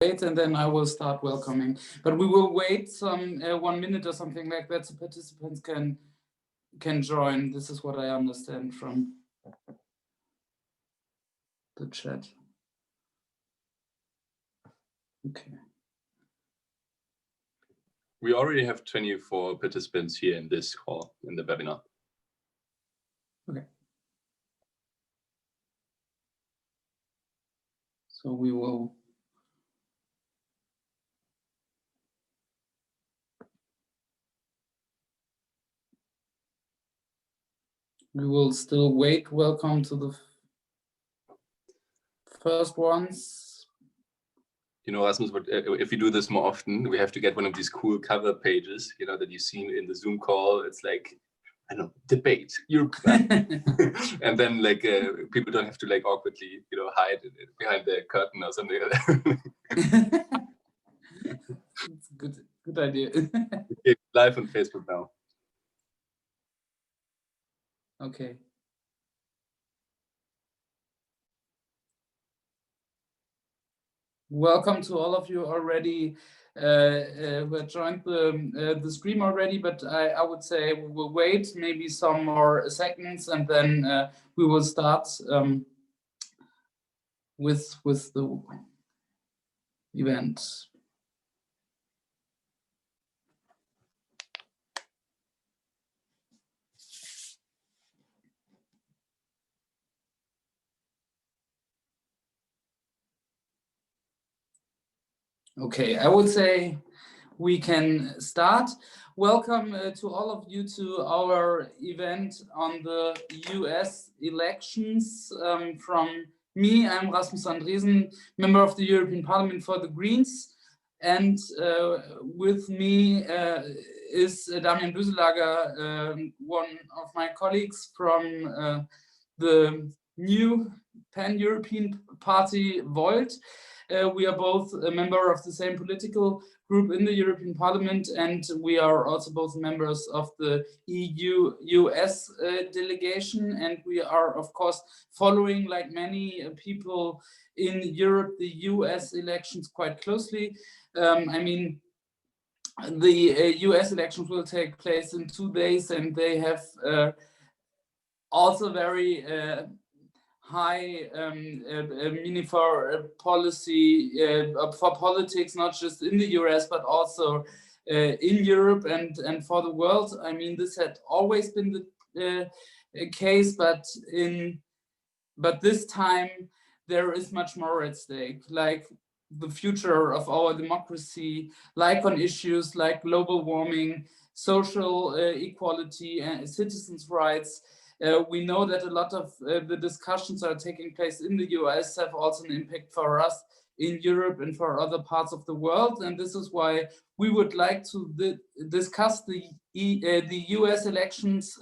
wait, and then I will start welcoming. But we will wait some 1 minute or something like that, so participants can join. This is what I understand from the chat. Okay. We already have 24 participants here in this call, in the webinar. Okay. So we will still wait. Welcome to the first ones. You know, Rasmus, if we do this more often, we have to get one of these cool cover pages, you know, that you've seen in the Zoom call. It's like, I don't know, debate, and then like people don't have to like awkwardly, you know, hide behind the curtain or something like that. It's a good idea. Okay, live on Facebook now. Okay. Welcome to all of you already who have joined the stream already, but I would say we will wait maybe some more seconds, and then we will start with the event. Okay, I would say we can start. Welcome to all of you to our event on the US elections. From me, I'm Rasmus Andresen, member of the European Parliament for the Greens. And with me is Damian Büselager, one of my colleagues from the new pan-European party, Volt. We are both a member of the same political group in the European Parliament, and we are also both members of the EU-US delegation, and we are, of course, following, like many people in Europe, the US elections quite closely. I mean, the US elections will take place in 2 days, and they have also very high meaning for policy, for politics, not just in the US, but also in Europe and for the world. I mean, this had always been the case, but this time there is much more at stake, like the future of our democracy, like on issues like global warming, social equality, and citizens' rights. We know that a lot of the discussions that are taking place in the US have also an impact for us in Europe and for other parts of the world. And this is why we would like to discuss the US elections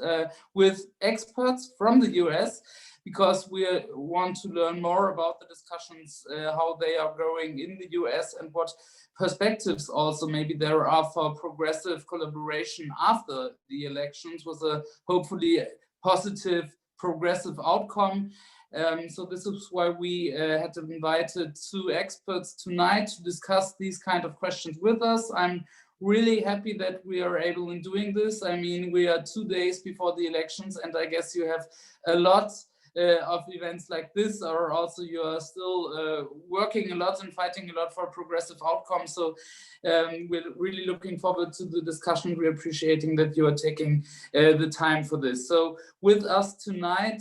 with experts from the US, because we want to learn more about the discussions, how they are growing in the US, and what perspectives also maybe there are for progressive collaboration after the elections with a hopefully positive progressive outcome. So this is why we had invited 2 experts tonight to discuss these kind of questions with us. I'm really happy that we are able in doing this. I mean, we are 2 days before the elections, and I guess you have a lot of events like this, or also you are still working a lot and fighting a lot for progressive outcomes. So we're really looking forward to the discussion. We're appreciating that you are taking the time for this. So with us tonight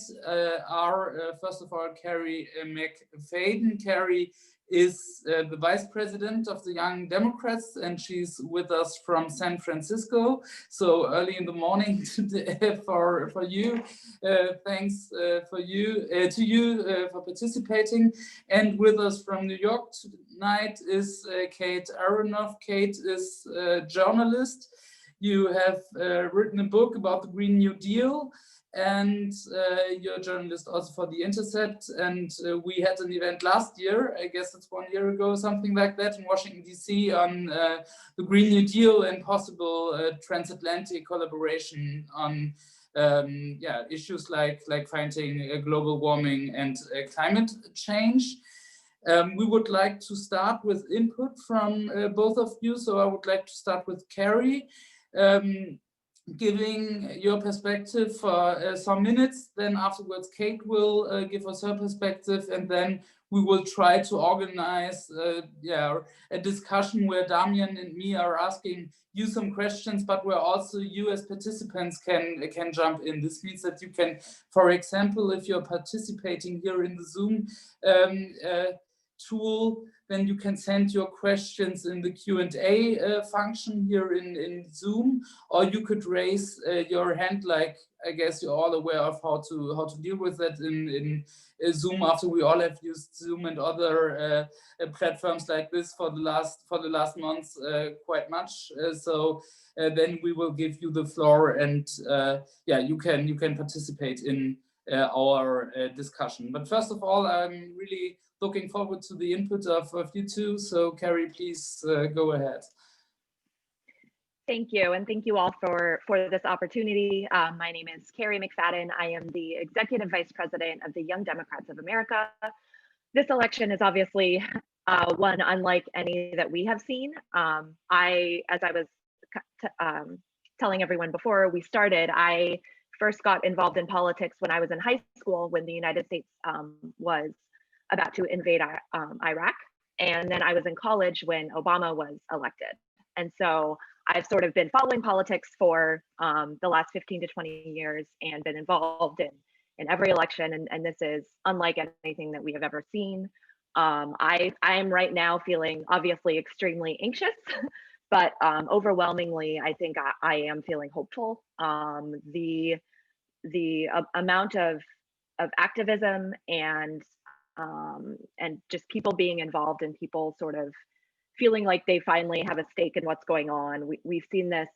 are, first of all, Carrie McFadden. Carrie is the vice president of the Young Democrats, and she's with us from San Francisco. So early in the morning today for you. Thanks to you for participating. And with us from New York tonight is Kate Aronoff. Kate is a journalist. You have written a book about the Green New Deal, and you're a journalist also for The Intercept. And we had an event last year, I guess it's 1 year ago, something like that, in Washington, D.C. on the Green New Deal and possible transatlantic collaboration on issues like fighting global warming and climate change. We would like to start with input from both of you. So I would like to start with Carrie, giving your perspective for some minutes. Then afterwards, Kate will give us her perspective, and then we will try to organize a discussion where Damian and me are asking you some questions, but where also you as participants can jump in. This means that you can, for example, if you're participating here in the Zoom tool, then you can send your questions in the Q&A function here in Zoom, or you could raise your hand, like I guess you're all aware of how to deal with that in Zoom, after we all have used Zoom and other platforms like this for the last months quite much. So then we will give you the floor, and you can participate in our discussion. But first of all, I'm really looking forward to the input of you two. So Carrie, please go ahead. Thank you, and thank you all for this opportunity. My name is Carrie McFadden. I am the Executive Vice President of the Young Democrats of America. This election is obviously one unlike any that we have seen. As I was telling everyone before we started, I first got involved in politics when I was in high school, when the United States was about to invade Iraq. And then I was in college when Obama was elected. And so I've sort of been following politics for the last 15 to 20 years and been involved in every election. And this is unlike anything that we have ever seen. I am right now feeling obviously extremely anxious, but overwhelmingly, I think I am feeling hopeful. The amount of activism and just people being involved and people sort of feeling like they finally have a stake in what's going on. We've seen this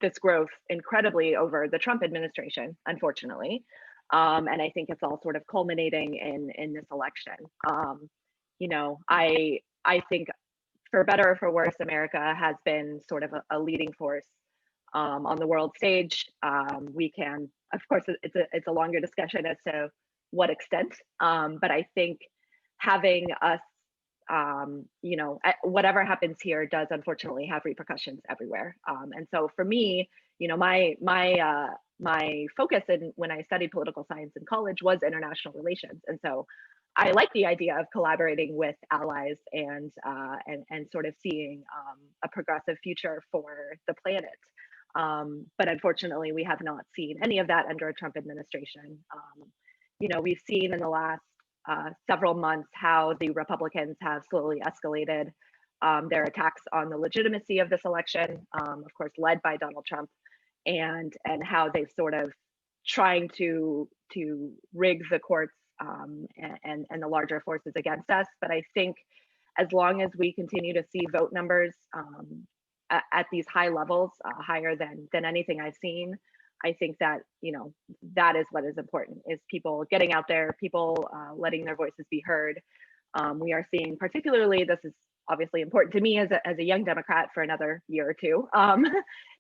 this growth incredibly over the Trump administration, unfortunately. And I think it's all sort of culminating in this election. You know, I think for better or for worse, America has been sort of a leading force on the world stage. We can, of course, it's a longer discussion as to what extent, but I think having us, you know, whatever happens here does unfortunately have repercussions everywhere. And so for me, you know, my focus when I studied political science in college was international relations, and so I like the idea of collaborating with allies and sort of seeing a progressive future for the planet. But unfortunately, we have not seen any of that under a Trump administration. You know, we've seen in the last several months how the Republicans have slowly escalated their attacks on the legitimacy of this election, of course, led by Donald Trump, and how they've sort of trying to rig the courts and the larger forces against us. But I think as long as we continue to see vote numbers at these high levels, higher than anything I've seen, I think that, you know, that is what is important, is people getting out there, people letting their voices be heard. We are seeing, particularly, this is obviously important to me as a young Democrat for another year or two,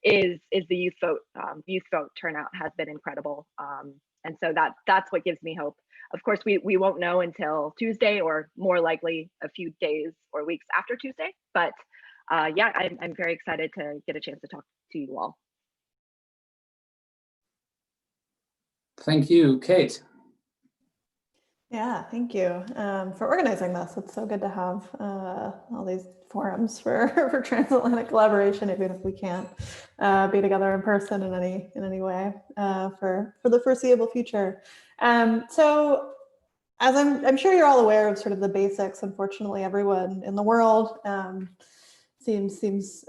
is the youth vote. Youth vote turnout has been incredible. And so that's what gives me hope. Of course, we won't know until Tuesday, or more likely a few days or weeks after Tuesday. But yeah, I'm very excited to get a chance to talk to you all. Thank you, Kate. Yeah, thank you for organizing this. It's so good to have all these forums for transatlantic collaboration, even if we can't be together in person in any way for the foreseeable future. So, as I'm sure you're all aware of sort of the basics, unfortunately, everyone in the world seems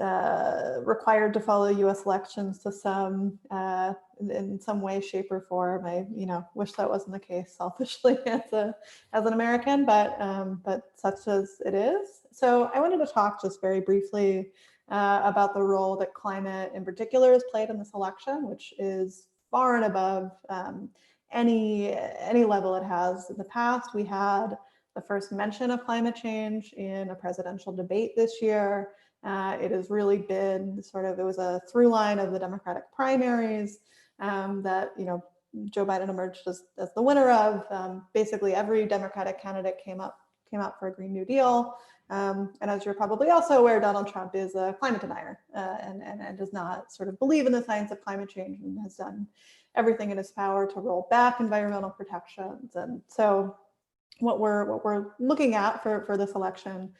required to follow U.S. elections to in some way, shape, or form. I wish that wasn't the case selfishly as an American, but such as it is. So I wanted to talk just very briefly about the role that climate in particular has played in this election, which is far and above any level it has in the past. We had the first mention of climate change in a presidential debate this year. It has really been it was a through line of the Democratic primaries that, Joe Biden emerged as the winner of. Basically, every Democratic candidate came out for a Green New Deal. And as you're probably also aware, Donald Trump is a climate denier and does not sort of believe in the science of climate change and has done everything in his power to roll back environmental protections. And so what we're looking at for this election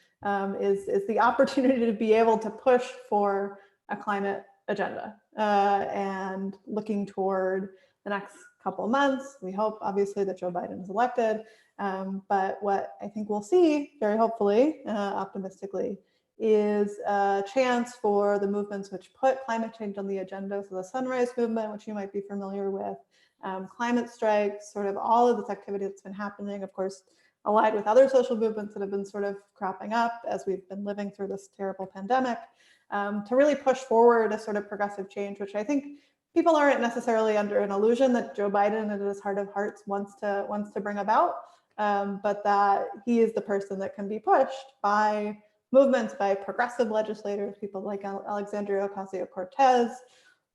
is the opportunity to be able to push for a climate agenda and looking toward the next couple of months. We hope, obviously, that Joe Biden is elected. But what I think we'll see, very hopefully, optimistically, is a chance for the movements which put climate change on the agenda. So the Sunrise Movement, which you might be familiar with, climate strikes, sort of all of this activity that's been happening, of course, allied with other social movements that have been sort of cropping up as we've been living through this terrible pandemic, to really push forward a sort of progressive change, which I think people aren't necessarily under an illusion that Joe Biden, at his heart of hearts, wants to bring about, but that he is the person that can be pushed by movements, by progressive legislators, people like Alexandria Ocasio-Cortez,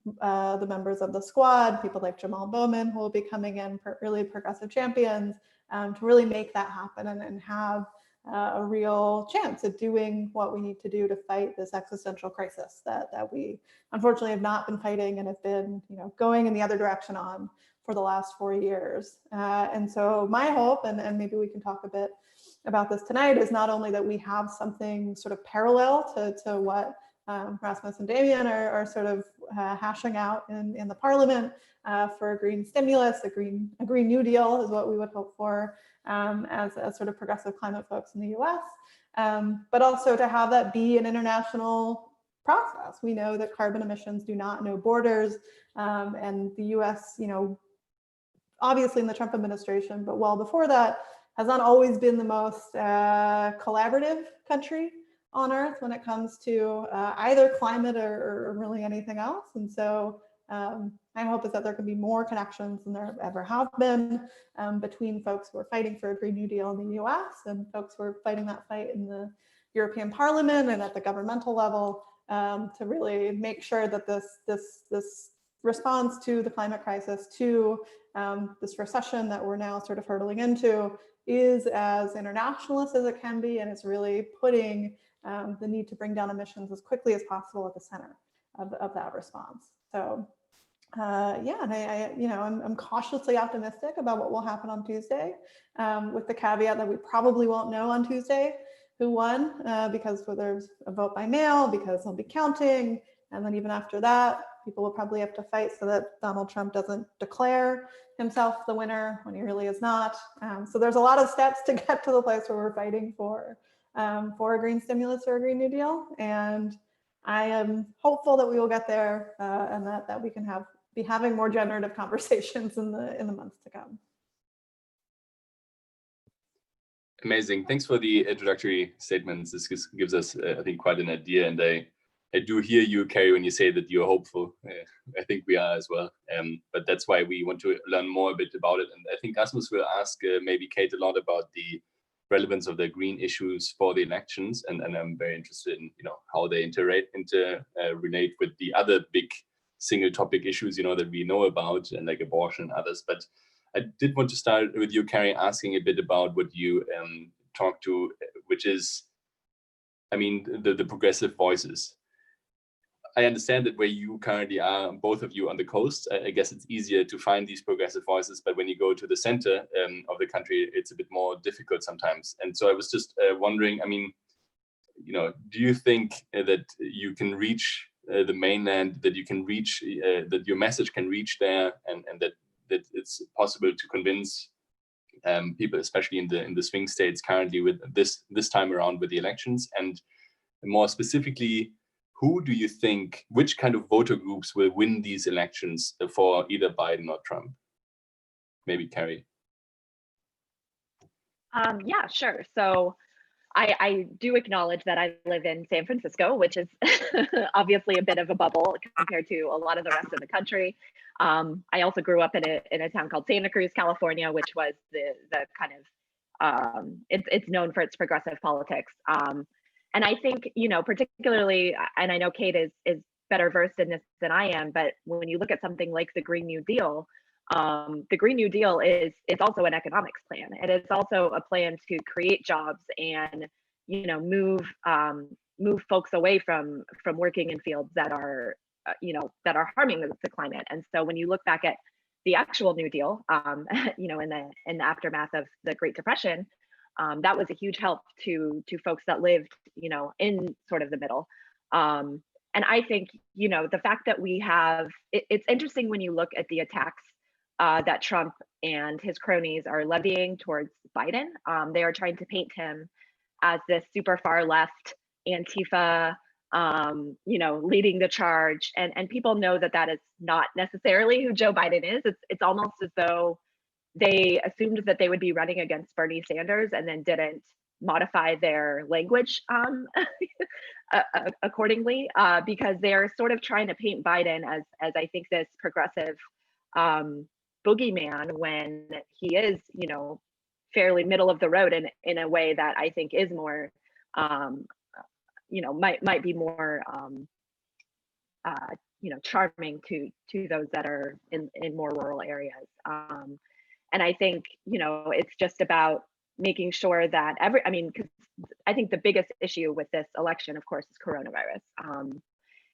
the members of the Squad, people like Jamal Bowman, who will be coming in, really progressive champions, to really make that happen and have a real chance at doing what we need to do to fight this existential crisis that we unfortunately have not been fighting and have been, going in the other direction on for the last 4 years. And so my hope, and maybe we can talk a bit about this tonight, is not only that we have something sort of parallel to what Rasmus and Damien are sort of hashing out in the parliament for a green stimulus, a green New Deal is what we would hope for as sort of progressive climate folks in the US, but also to have that be an international process. We know that carbon emissions do not know borders, and the US, obviously in the Trump administration, but well before that, has not always been the most collaborative country on earth when it comes to either climate or really anything else. And so my hope is that there can be more connections than there ever have been between folks who are fighting for a Green New Deal in the US and folks who are fighting that fight in the European Parliament and at the governmental level, to really make sure that this response to the climate crisis, to this recession that we're now sort of hurtling into, is as internationalist as it can be, and it's really putting the need to bring down emissions as quickly as possible at the center of that response. So yeah, and I'm cautiously optimistic about what will happen on Tuesday, with the caveat that we probably won't know on Tuesday who won, because there's a vote by mail, because they'll be counting, and then even after that, people will probably have to fight so that Donald Trump doesn't declare himself the winner when he really is not. So there's a lot of steps to get to the place where we're fighting for a green stimulus or a Green New Deal. And I am hopeful that we will get there, and that we can be having more generative conversations in the months to come. Amazing. Thanks for the introductory statements. This gives us, I think, quite an idea. And I do hear you, Carrie, when you say that you're hopeful. I think we are as well. But that's why we want to learn more a bit about it. And I think Rasmus will ask maybe Kate a lot about the relevance of the green issues for the elections. And I'm very interested in, how they relate with the other big single topic issues, that we know about, and like abortion and others. But I did want to start with you, Carrie, asking a bit about what you talked to, which is, the progressive voices. I understand that where you currently are, both of you on the coast, I guess it's easier to find these progressive voices, but when you go to the center of the country, it's a bit more difficult sometimes. And so I was just wondering, do you think that you can reach the mainland, that you can reach, that your message can reach there, and that it's possible to convince people, especially in the swing states currently with this time around with the elections? And more specifically, who do you think, which kind of voter groups will win these elections for either Biden or Trump? Maybe Carrie. Yeah, sure. So I do acknowledge that I live in San Francisco, which is obviously a bit of a bubble compared to a lot of the rest of the country. I also grew up in a town called Santa Cruz, California, which was the kind of, it's known for its progressive politics. And I think, particularly, and I know Kate is better versed in this than I am, but when you look at something like the Green New Deal, The Green New Deal is also an economics plan. It is also a plan to create jobs and, you know, move folks away from working in fields that are, you know, that are harming the climate. And so when you look back at the actual New Deal, you know, in the aftermath of the Great Depression, that was a huge help to folks that lived, you know, in sort of the middle. And I think, you know, the fact that we have, it's interesting when you look at the attacks that Trump and his cronies are levying towards Biden. They are trying to paint him as this super far left Antifa, you know, leading the charge. And people know that that is not necessarily who Joe Biden is. It's almost as though they assumed that they would be running against Bernie Sanders and then didn't modify their language accordingly, because they're sort of trying to paint Biden as I think this progressive boogeyman when he is, you know, fairly middle of the road in a way that I think is more, you know, might be more, you know, charming to those that are in more rural areas. And I think, you know, it's just about making sure that I mean, because I think the biggest issue with this election, of course, is coronavirus.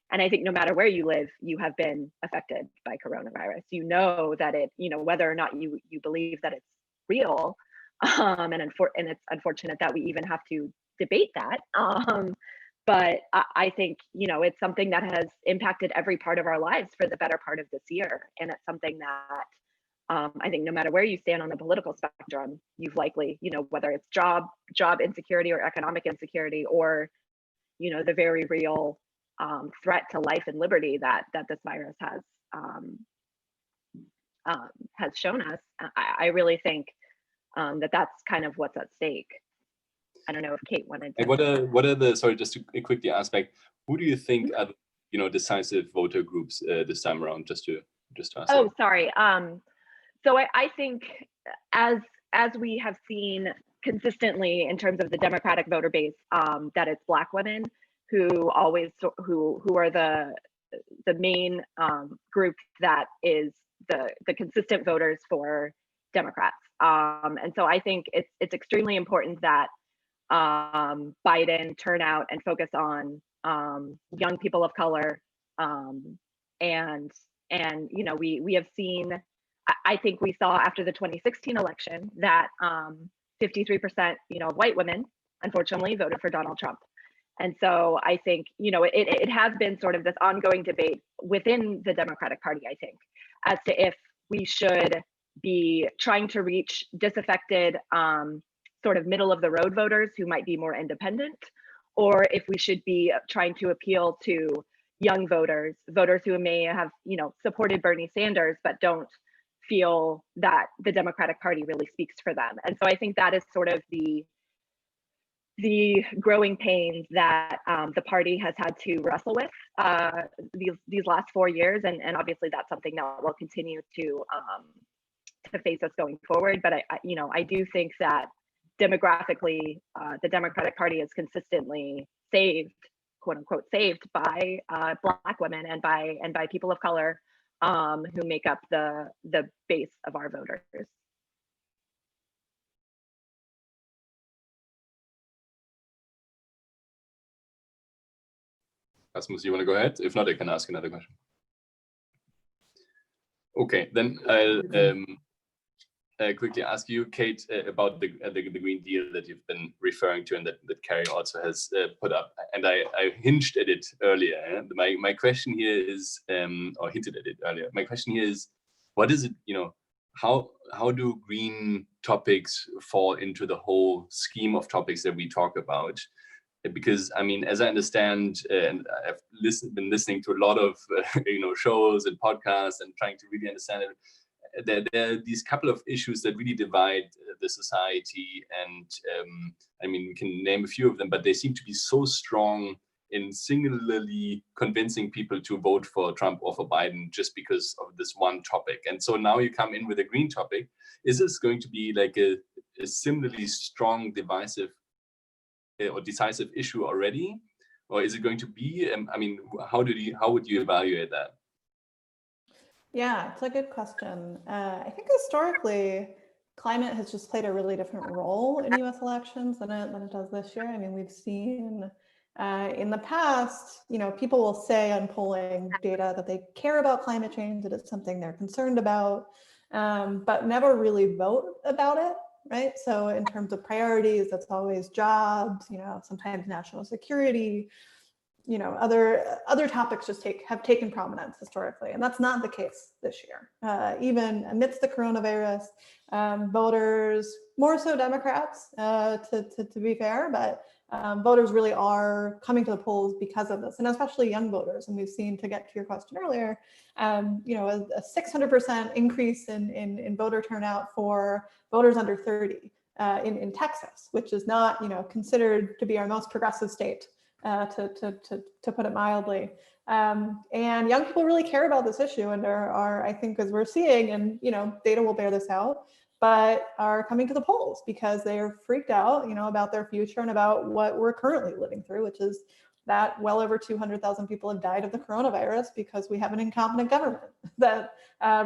And I think no matter where you live, you have been affected by coronavirus. You know that it, you know, whether or not you believe that it's real, and it's unfortunate that we even have to debate that. But I think, you know, it's something that has impacted every part of our lives for the better part of this year. And it's something that I think no matter where you stand on the political spectrum, you've likely, you know, whether it's job insecurity or economic insecurity, or, you know, the very real threat to life and liberty that this virus has shown us. I really think that that's kind of what's at stake. I don't know if Kate wanted to. What are the, sorry, just to quickly ask, like, who do you think are, you know, decisive voter groups this time around? Just to ask. Oh, sorry. So I think as we have seen consistently in terms of the Democratic voter base, that it's Black women who are the main group that is the consistent voters for Democrats. And so I think it's extremely important that Biden turn out and focus on young people of color, and you know, we have seen, I think we saw after the 2016 election that 53%, you know, of white women unfortunately voted for Donald Trump. And so I think, you know, it has been sort of this ongoing debate within the Democratic Party, I think, as to if we should be trying to reach disaffected sort of middle of the road voters who might be more independent, or if we should be trying to appeal to young voters who may have, you know, supported Bernie Sanders, but don't feel that the Democratic Party really speaks for them. And so I think that is sort of the growing pains that the party has had to wrestle with these last 4 years, and obviously that's something that will continue to face us going forward. But I do think that demographically, the Democratic Party is consistently saved, quote unquote, saved by Black women and by people of color who make up the base of our voters. Rasmus, you want to go ahead? If not, I can ask another question. Okay, then I'll quickly ask you, Kate, about the Green Deal that you've been referring to and that Carrie also has put up. And I hinged at it earlier. My question here is, or hinted at it earlier. My question here is, what is it, you know, how do green topics fall into the whole scheme of topics that we talk about? Because I mean, as I understand, and I've been listening to a lot of you know, shows and podcasts and trying to really understand it, there are these couple of issues that really divide the society, and I mean, we can name a few of them, but they seem to be so strong in singularly convincing people to vote for Trump or for Biden just because of this one topic. And so now you come in with a green topic. Is this going to be like a similarly strong, divisive or decisive issue already, or is it going to be? I mean, how would you evaluate that? Yeah, it's a good question. I think historically, climate has just played a really different role in U.S. elections than it does this year. I mean, we've seen in the past, people will say on polling data that they care about climate change, that it's something they're concerned about, but never really vote about it, right? So in terms of priorities, that's always jobs, sometimes national security, other topics just have taken prominence historically, and that's not the case this year. Even amidst the coronavirus, voters, more so Democrats, to be fair, but voters really are coming to the polls because of this, and especially young voters. And we've seen, to get to your question earlier, a 600% increase in voter turnout for voters under 30 in Texas, which is not, considered to be our most progressive state. To put it mildly. And young people really care about this issue and are, I think, as we're seeing, and data will bear this out, but are coming to the polls because they are freaked out, about their future and about what we're currently living through, which is that well over 200,000 people have died of the coronavirus because we have an incompetent government that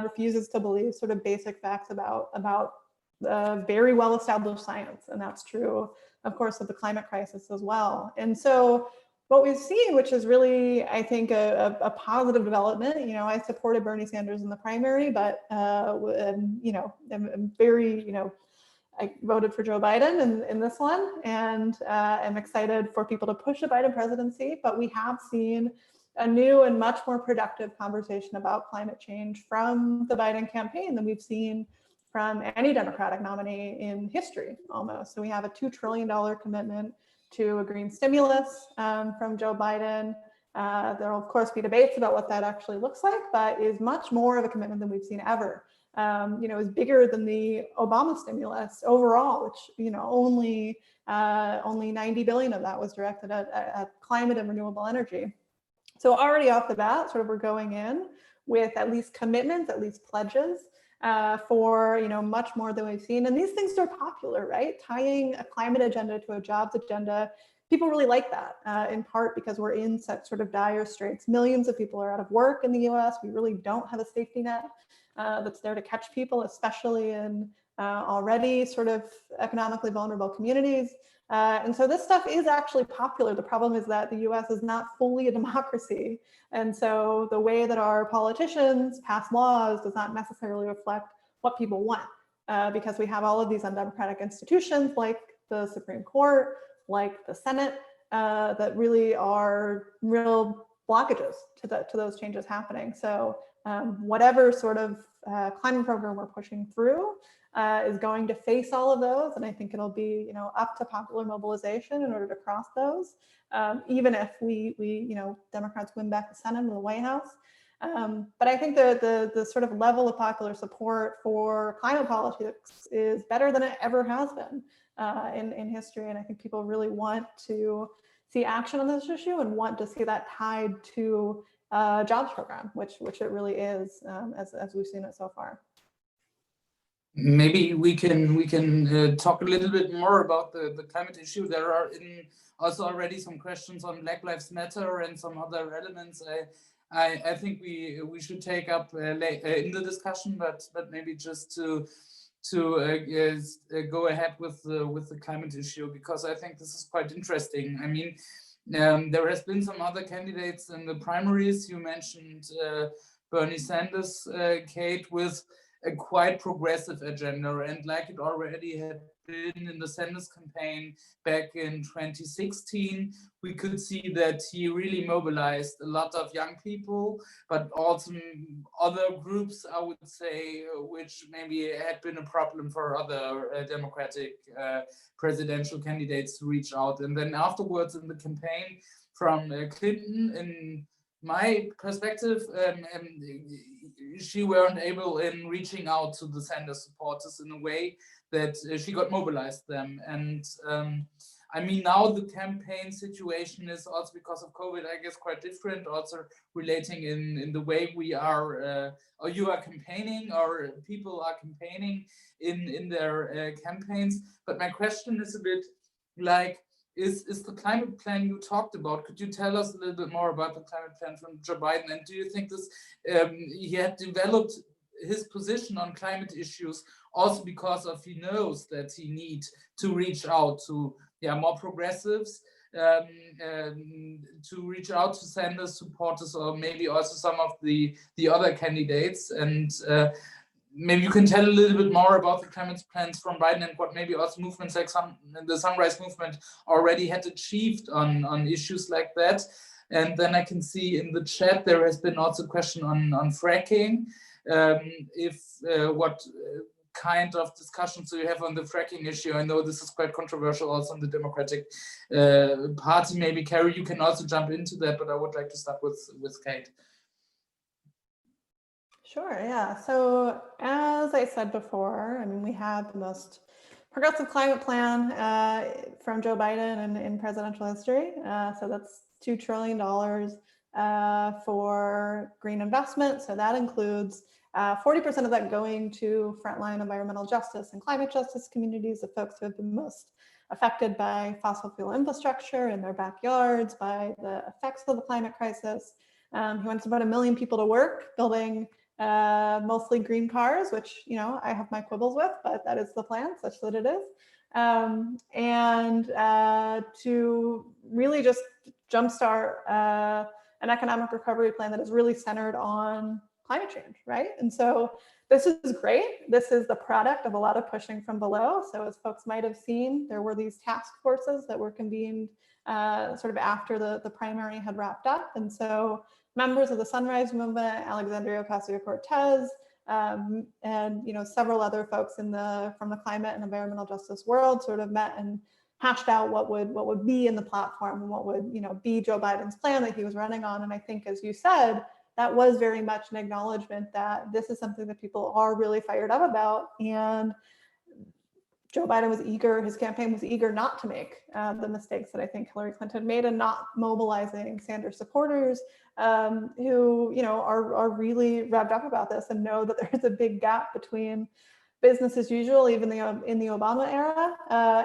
refuses to believe sort of basic facts about very well-established science. And that's true, of course, of the climate crisis as well. And so what we've seen, which is really, I think, a positive development, I supported Bernie Sanders in the primary, but, I'm very, I voted for Joe Biden in this one, and I'm excited for people to push the Biden presidency, but we have seen a new and much more productive conversation about climate change from the Biden campaign than we've seen from any Democratic nominee in history, almost. So we have a $2 trillion commitment to a green stimulus from Joe Biden. There will, of course, be debates about what that actually looks like, but is much more of a commitment than we've seen ever. Is bigger than the Obama stimulus overall, which only 90 billion of that was directed at climate and renewable energy. So already off the bat, sort of we're going in with at least commitments, at least pledges for much more than we've seen. And these things are popular, right? Tying a climate agenda to a jobs agenda, people really like that, in part because we're in such sort of dire straits. Millions of people are out of work in the US. We really don't have a safety net that's there to catch people, especially in already sort of economically vulnerable communities. And so this stuff is actually popular. The problem is that the US is not fully a democracy. And so the way that our politicians pass laws does not necessarily reflect what people want, because we have all of these undemocratic institutions like the Supreme Court, like the Senate, that really are real blockages to those changes happening. So whatever sort of climate program we're pushing through is going to face all of those, and I think it'll be up to popular mobilization in order to cross those, even if we Democrats win back the Senate and the White House. But I think the sort of level of popular support for climate politics is better than it ever has been in history, and I think people really want to see action on this issue and want to see that tied to a jobs program, which it really is, as we've seen it so far. Maybe we can talk a little bit more about the climate issue. There are also already some questions on Black Lives Matter and some other elements. I think we should take up in the discussion, but maybe just to go ahead with the climate issue, because I think this is quite interesting. I mean, there has been some other candidates in the primaries. You mentioned Bernie Sanders, Kate, with a quite progressive agenda, and like it already had been in the Sanders campaign back in 2016, we could see that he really mobilized a lot of young people, but also other groups, I would say, which maybe had been a problem for other Democratic presidential candidates to reach out. And then afterwards in the campaign from Clinton, in my perspective, she weren't able in reaching out to the Sanders supporters in a way that she got mobilized them. And I mean, now the campaign situation is also because of COVID, I guess, quite different, also relating in the way we are, or you are campaigning, or people are campaigning in their campaigns. But my question is a bit like, is the climate plan you talked about. Could you tell us a little bit more about the climate plan from Joe Biden? And do you think this he had developed his position on climate issues also because of he knows that he need to reach out to more progressives, to reach out to Sanders supporters, or maybe also some of the other candidates? And maybe you can tell a little bit more about the climate plans from Biden and what maybe also movements like the Sunrise Movement already had achieved on issues like that. And then I can see in the chat there has been also a question on fracking. What kind of discussions do you have on the fracking issue? I know this is quite controversial also in the Democratic Party. Maybe Carrie, you can also jump into that, but I would like to start with Kate. Sure, yeah. So as I said before, I mean, we have the most progressive climate plan from Joe Biden in presidential history. So that's $2 trillion for green investment. So that includes 40% of that going to frontline environmental justice and climate justice communities, the folks who have been most affected by fossil fuel infrastructure in their backyards, by the effects of the climate crisis. He wants about 1 million people to work building mostly green cars, which, you know, I have my quibbles with, but that is the plan, such that it is. And to really just jumpstart an economic recovery plan that is really centered on climate change, right? And so this is great. This is the product of a lot of pushing from below. So as folks might have seen, there were these task forces that were convened sort of after the primary had wrapped up. And so members of the Sunrise Movement, Alexandria Ocasio-Cortez, and several other folks from the climate and environmental justice world sort of met and hashed out what would be in the platform and what would be Joe Biden's plan that he was running on. And I think, as you said, that was very much an acknowledgement that this is something that people are really fired up about. And Joe Biden was eager, his campaign was eager not to make the mistakes that I think Hillary Clinton made, and not mobilizing Sanders supporters who are really revved up about this and know that there's a big gap between business as usual, even in the Obama era,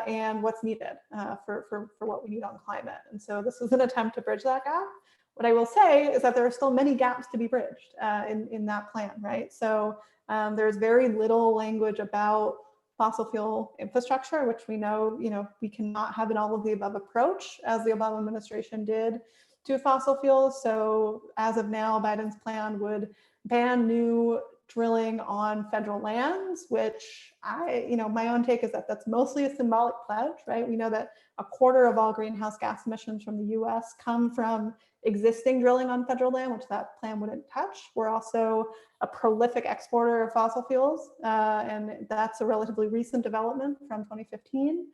and what's needed for what we need on climate. And so this is an attempt to bridge that gap. What I will say is that there are still many gaps to be bridged in that plan, right? So there's very little language about fossil fuel infrastructure, which we know, we cannot have an all of the above approach as the Obama administration did to fossil fuels. So as of now, Biden's plan would ban new drilling on federal lands, which my own take is that that's mostly a symbolic pledge, right? We know that 1/4 of all greenhouse gas emissions from the US come from existing drilling on federal land, which that plan wouldn't touch. We're also a prolific exporter of fossil fuels, and that's a relatively recent development from 2015,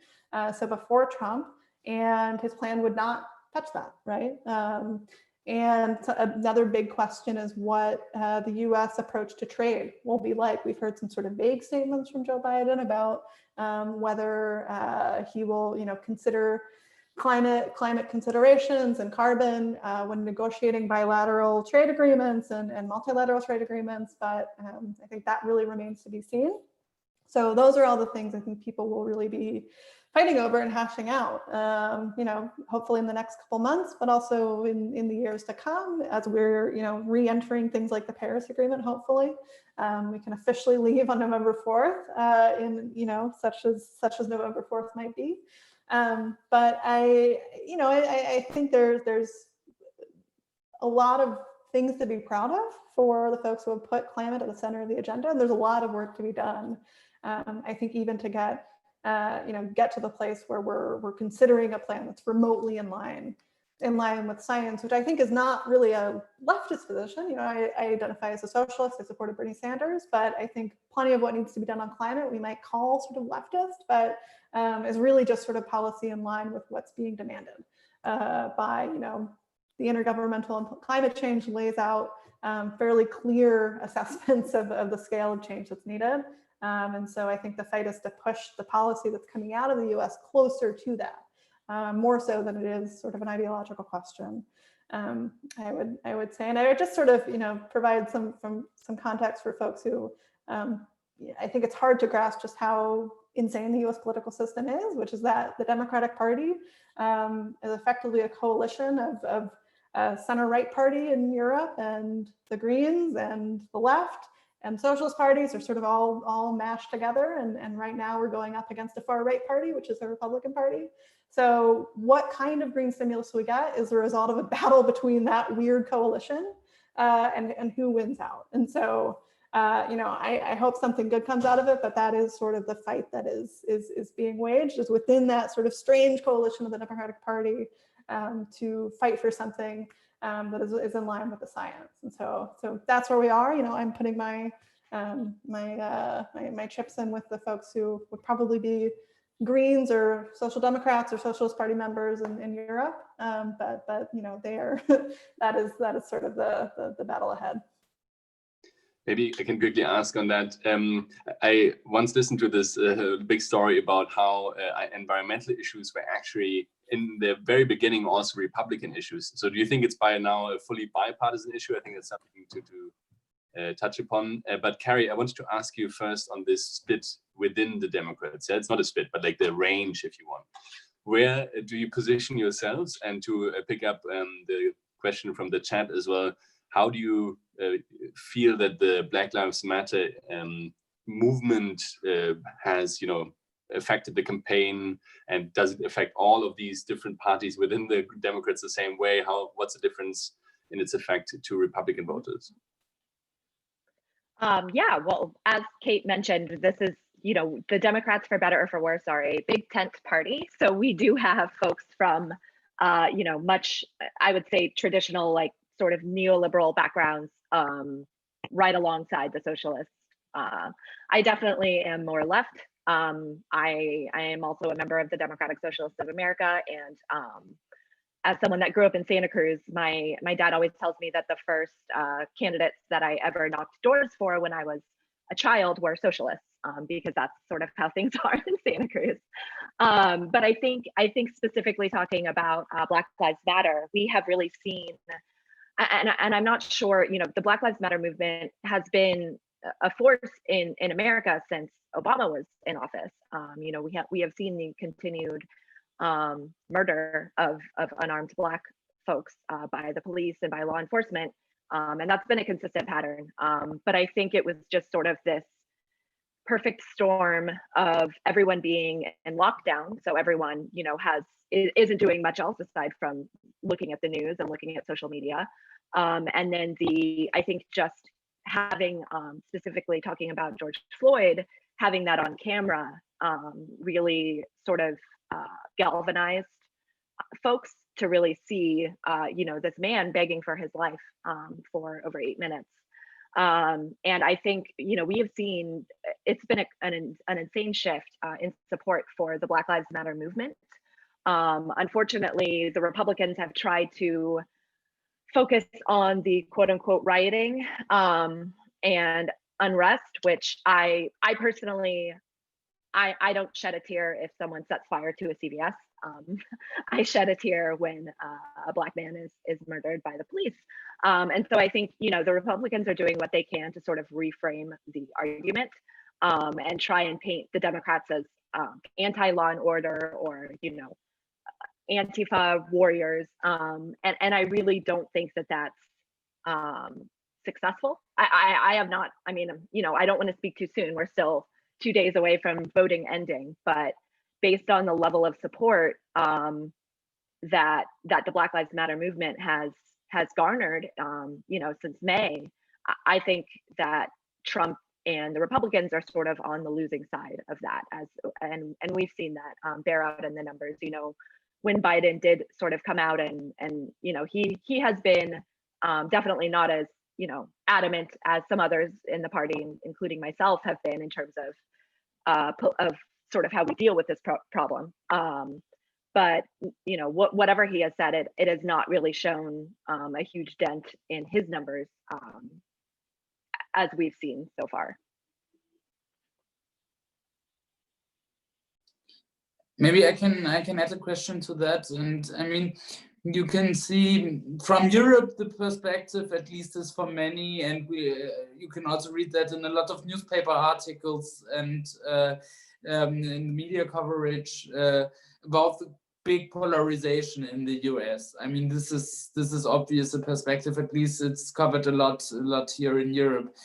so before Trump, and his plan would not touch that, right? And another big question is what the US approach to trade will be like. We've heard some sort of vague statements from Joe Biden about whether he will, consider climate considerations and carbon when negotiating bilateral trade agreements and multilateral trade agreements, but I think that really remains to be seen. So those are all the things I think people will really be fighting over and hashing out, hopefully in the next couple months, but also in the years to come as we're, re-entering things like the Paris Agreement, hopefully. We can officially leave on November 4th, such as November 4th might be. But I think there's a lot of things to be proud of for the folks who have put climate at the center of the agenda. And there's a lot of work to be done. I think even to get to the place where we're considering a plan that's remotely in line with science, which I think is not really a leftist position. I identify as a socialist. I supported Bernie Sanders, but I think plenty of what needs to be done on climate we might call sort of leftist, but is really just sort of policy in line with what's being demanded by, the Intergovernmental Climate Change lays out fairly clear assessments of the scale of change that's needed. And so I think the fight is to push the policy that's coming out of the US closer to that, more so than it is sort of an ideological question. I would say, and I would just sort of, provide some context for folks who, I think it's hard to grasp just how insane the US political system is, which is that the Democratic Party is effectively a coalition of center-right party in Europe and the Greens and the left and socialist parties are sort of all mashed together. And right now we're going up against a far-right party, which is the Republican Party. So what kind of green stimulus we get is the result of a battle between that weird coalition and who wins out. And so, you know, I hope something good comes out of it, but that is sort of the fight that is being waged, is within that sort of strange coalition of the Democratic Party to fight for something that is in line with the science. And so that's where we are. You know, I'm putting my my chips in with the folks who would probably be Greens or Social Democrats or Socialist Party members in Europe, but you know, they are that is sort of the battle ahead. Maybe I can quickly ask on that. I once listened to this big story about how environmental issues were actually in the very beginning also Republican issues. So do you think it's by now a fully bipartisan issue? I think it's something to touch upon. But Carrie, I wanted to ask you first on this split within the Democrats. Yeah, it's not a split, but like the range, if you want. Where do you position yourselves? And to pick up the question from the chat as well, how do you feel that the Black Lives Matter movement has, you know, affected the campaign, and does it affect all of these different parties within the Democrats the same way? What's the difference in its effect to Republican voters? Yeah, well, as Kate mentioned, this is, you know, the Democrats, for better or for worse, are a big tent party. So we do have folks from, you know, much, I would say, traditional, like sort of neoliberal backgrounds right alongside the socialists. I definitely am more left. I am also a member of the Democratic Socialists of America, and as someone that grew up in Santa Cruz, my dad always tells me that the first candidates that I ever knocked doors for when I was a child were socialists, because that's sort of how things are in Santa Cruz. But I think specifically talking about Black Lives Matter, we have really seen, and I'm not sure, you know, the Black Lives Matter movement has been a force in America since Obama was in office. You know, we have seen the continued murder of unarmed Black folks by the police and by law enforcement, and that's been a consistent pattern. But I think it was just sort of this perfect storm of everyone being in lockdown, so everyone, you know, isn't doing much else aside from looking at the news and looking at social media, and then I think just having specifically talking about George Floyd, having that on camera really sort of galvanized folks to really see, you know, this man begging for his life for over 8 minutes. And I think, you know, we have seen, it's been an insane shift in support for the Black Lives Matter movement. Unfortunately, the Republicans have tried to focus on the quote unquote rioting and unrest, which I personally, I don't shed a tear if someone sets fire to a CVS. I shed a tear when a Black man is murdered by the police. And so I think, you know, the Republicans are doing what they can to sort of reframe the argument and try and paint the Democrats as anti-law and order, or, you know, Antifa warriors. And I really don't think that that's successful. I have not, I mean, you know, I don't want to speak too soon. We're still 2 days away from voting ending, but based on the level of support that the Black Lives Matter movement has garnered, you know, since May, I think that Trump and the Republicans are sort of on the losing side of that, and we've seen that bear out in the numbers. You know, when Biden did sort of come out and you know, he has been definitely not as, you know, adamant as some others in the party, including myself, have been in terms of sort of how we deal with this problem. But, you know, whatever he has said, it has not really shown a huge dent in his numbers as we've seen so far. Maybe I can add a question to that. And I mean, you can see from Europe, the perspective, at least, is for many, and you can also read that in a lot of newspaper articles and in media coverage about the big polarization in the US. I mean, this is obvious a perspective. At least it's covered a lot here in Europe.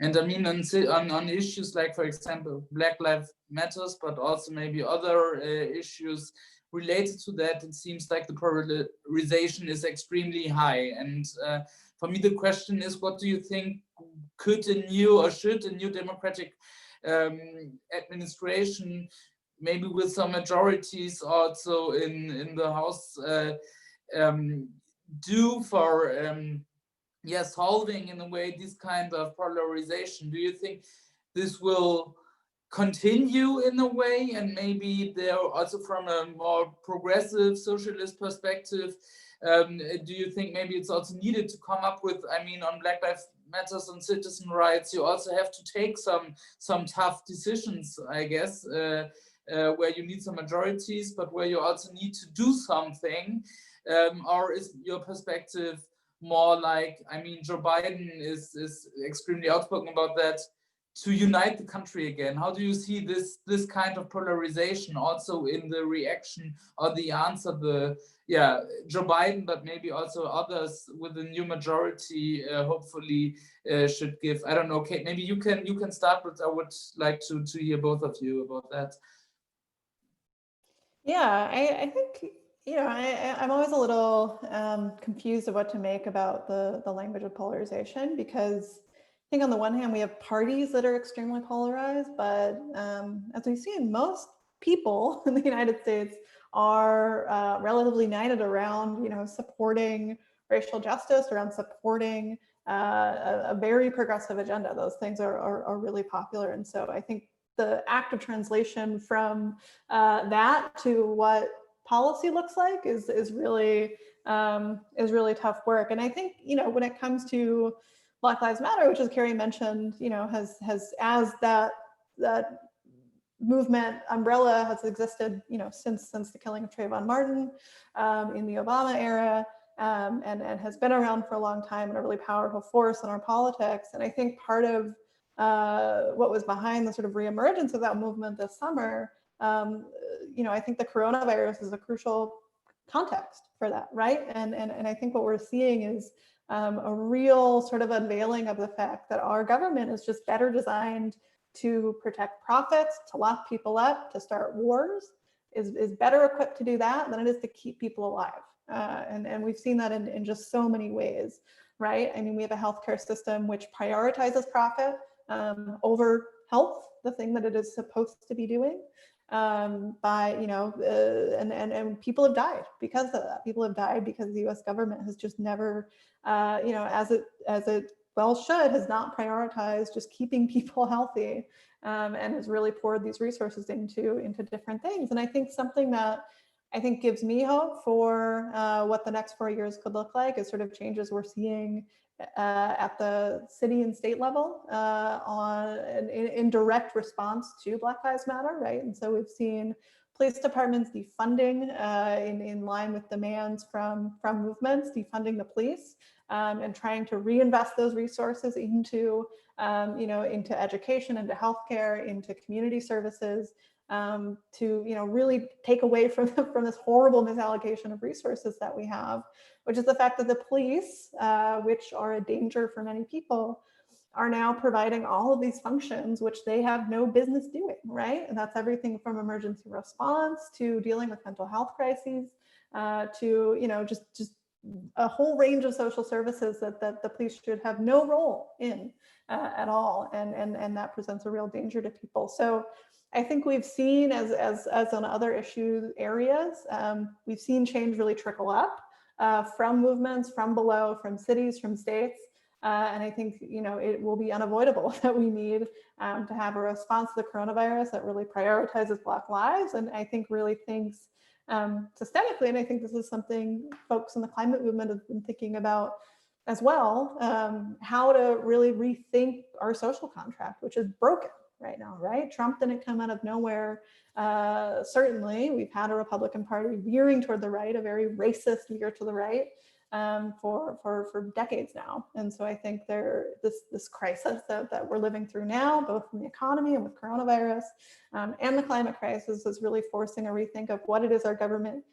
And I mean, on issues like, for example, Black Lives Matters, but also maybe other issues related to that, it seems like the polarization is extremely high. And for me, the question is, what do you think should a new democratic administration, maybe with some majorities also in the House, do for solving in a way this kind of polarization? Do you think this will continue in a way, and maybe there also from a more progressive socialist perspective, do you think maybe it's also needed to come up with, I mean, on Black Lives Matters and citizen rights, you also have to take some tough decisions, I guess, where you need some majorities, but where you also need to do something, or is your perspective more like, I mean, Joe Biden is extremely outspoken about that, to unite the country again? How do you see this kind of polarization also in the reaction or the answer Joe Biden, but maybe also others with a new majority hopefully should give? I don't know, Kate, maybe you can start, but I would like to hear both of you about that. Yeah, I think, I'm always a little confused of what to make about the language of polarization, because I think on the one hand, we have parties that are extremely polarized, but as we've seen, most people in the United States are relatively united around, supporting racial justice, around supporting a very progressive agenda. Those things are really popular. And so I think the act of translation from that to what policy looks like is really tough work. And I think, when it comes to Black Lives Matter, which, as Carrie mentioned, has as that movement umbrella has existed, since the killing of Trayvon Martin in the Obama era, and has been around for a long time, and a really powerful force in our politics. And I think part of what was behind the sort of reemergence of that movement this summer, I think the coronavirus is a crucial context for that, right? And I think what we're seeing is a real sort of unveiling of the fact that our government is just better designed to protect profits, to lock people up, to start wars, is better equipped to do that than it is to keep people alive. And we've seen that in just so many ways, right? I mean, we have a healthcare system which prioritizes profit over health, the thing that it is supposed to be doing. And people have died because of that. People have died because the U.S. government has just never, as it well should, has not prioritized just keeping people healthy, and has really poured these resources into different things. And I think something that gives me hope for what the next 4 years could look like is sort of changes we're seeing at the city and state level in direct response to Black Lives Matter, right? And so we've seen police departments defunding in line with demands from movements, defunding the police, and trying to reinvest those resources into education, into healthcare, into community services, to really take away from this horrible misallocation of resources that we have, which is the fact that the police, which are a danger for many people, are now providing all of these functions which they have no business doing, right? And that's everything from emergency response to dealing with mental health crises, to just a whole range of social services that the police should have no role in at all, and that presents a real danger to people. So I think we've seen, as on other issue areas, we've seen change really trickle up from movements, from below, from cities, from states. And I think, it will be unavoidable that we need to have a response to the coronavirus that really prioritizes Black lives, and I think really thinks systemically. And I think this is something folks in the climate movement have been thinking about as well, how to really rethink our social contract, which is broken right now, right? Trump didn't come out of nowhere. Certainly, we've had a Republican Party veering toward the right, a very racist veer to the right. for decades now. And so I think this crisis that we're living through now, both in the economy and with coronavirus, and the climate crisis, is really forcing a rethink of what it is our government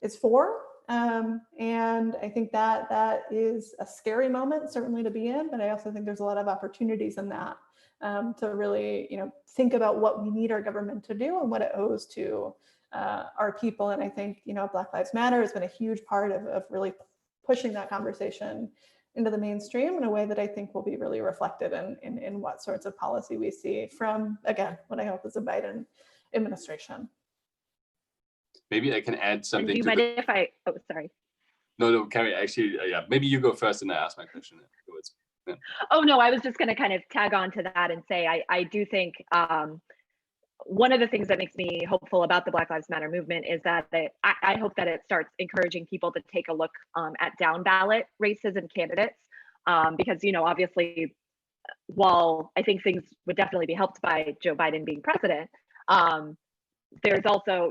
is for. And I think that is a scary moment, certainly to be in, but I also think there's a lot of opportunities in that, to really, think about what we need our government to do and what it owes to our people. And I think, Black Lives Matter has been a huge part of really pushing that conversation into the mainstream in a way that I think will be really reflected in what sorts of policy we see from, again, what I hope is a Biden administration. Maybe I can add something. Do you mind if I? Oh, sorry. No, Carrie. Actually, yeah. Maybe you go first, and I ask my question afterwards. Yeah. Oh no, I was just going to kind of tag on to that and say I do think one of the things that makes me hopeful about the Black Lives Matter movement is that I hope that it starts encouraging people to take a look at down ballot races and candidates, because obviously, while I think things would definitely be helped by Joe Biden being president, there's also,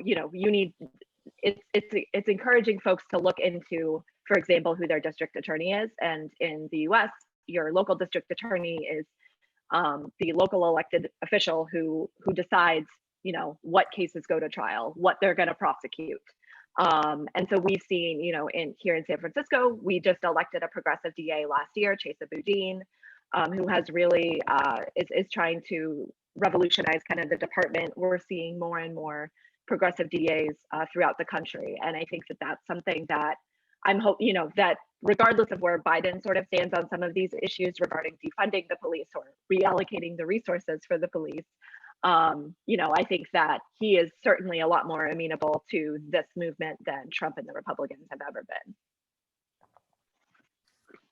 it's encouraging folks to look into, for example, who their district attorney is. And in the US, your local district attorney is the local elected official who decides, what cases go to trial, what they're going to prosecute. And so we've seen, here in San Francisco, we just elected a progressive DA last year, Chesa Boudin, who has really is trying to revolutionize kind of the department. We're seeing more and more progressive DAs throughout the country. And I think that that's something that I'm that regardless of where Biden sort of stands on some of these issues regarding defunding the police or reallocating the resources for the police, I think that he is certainly a lot more amenable to this movement than Trump and the Republicans have ever been.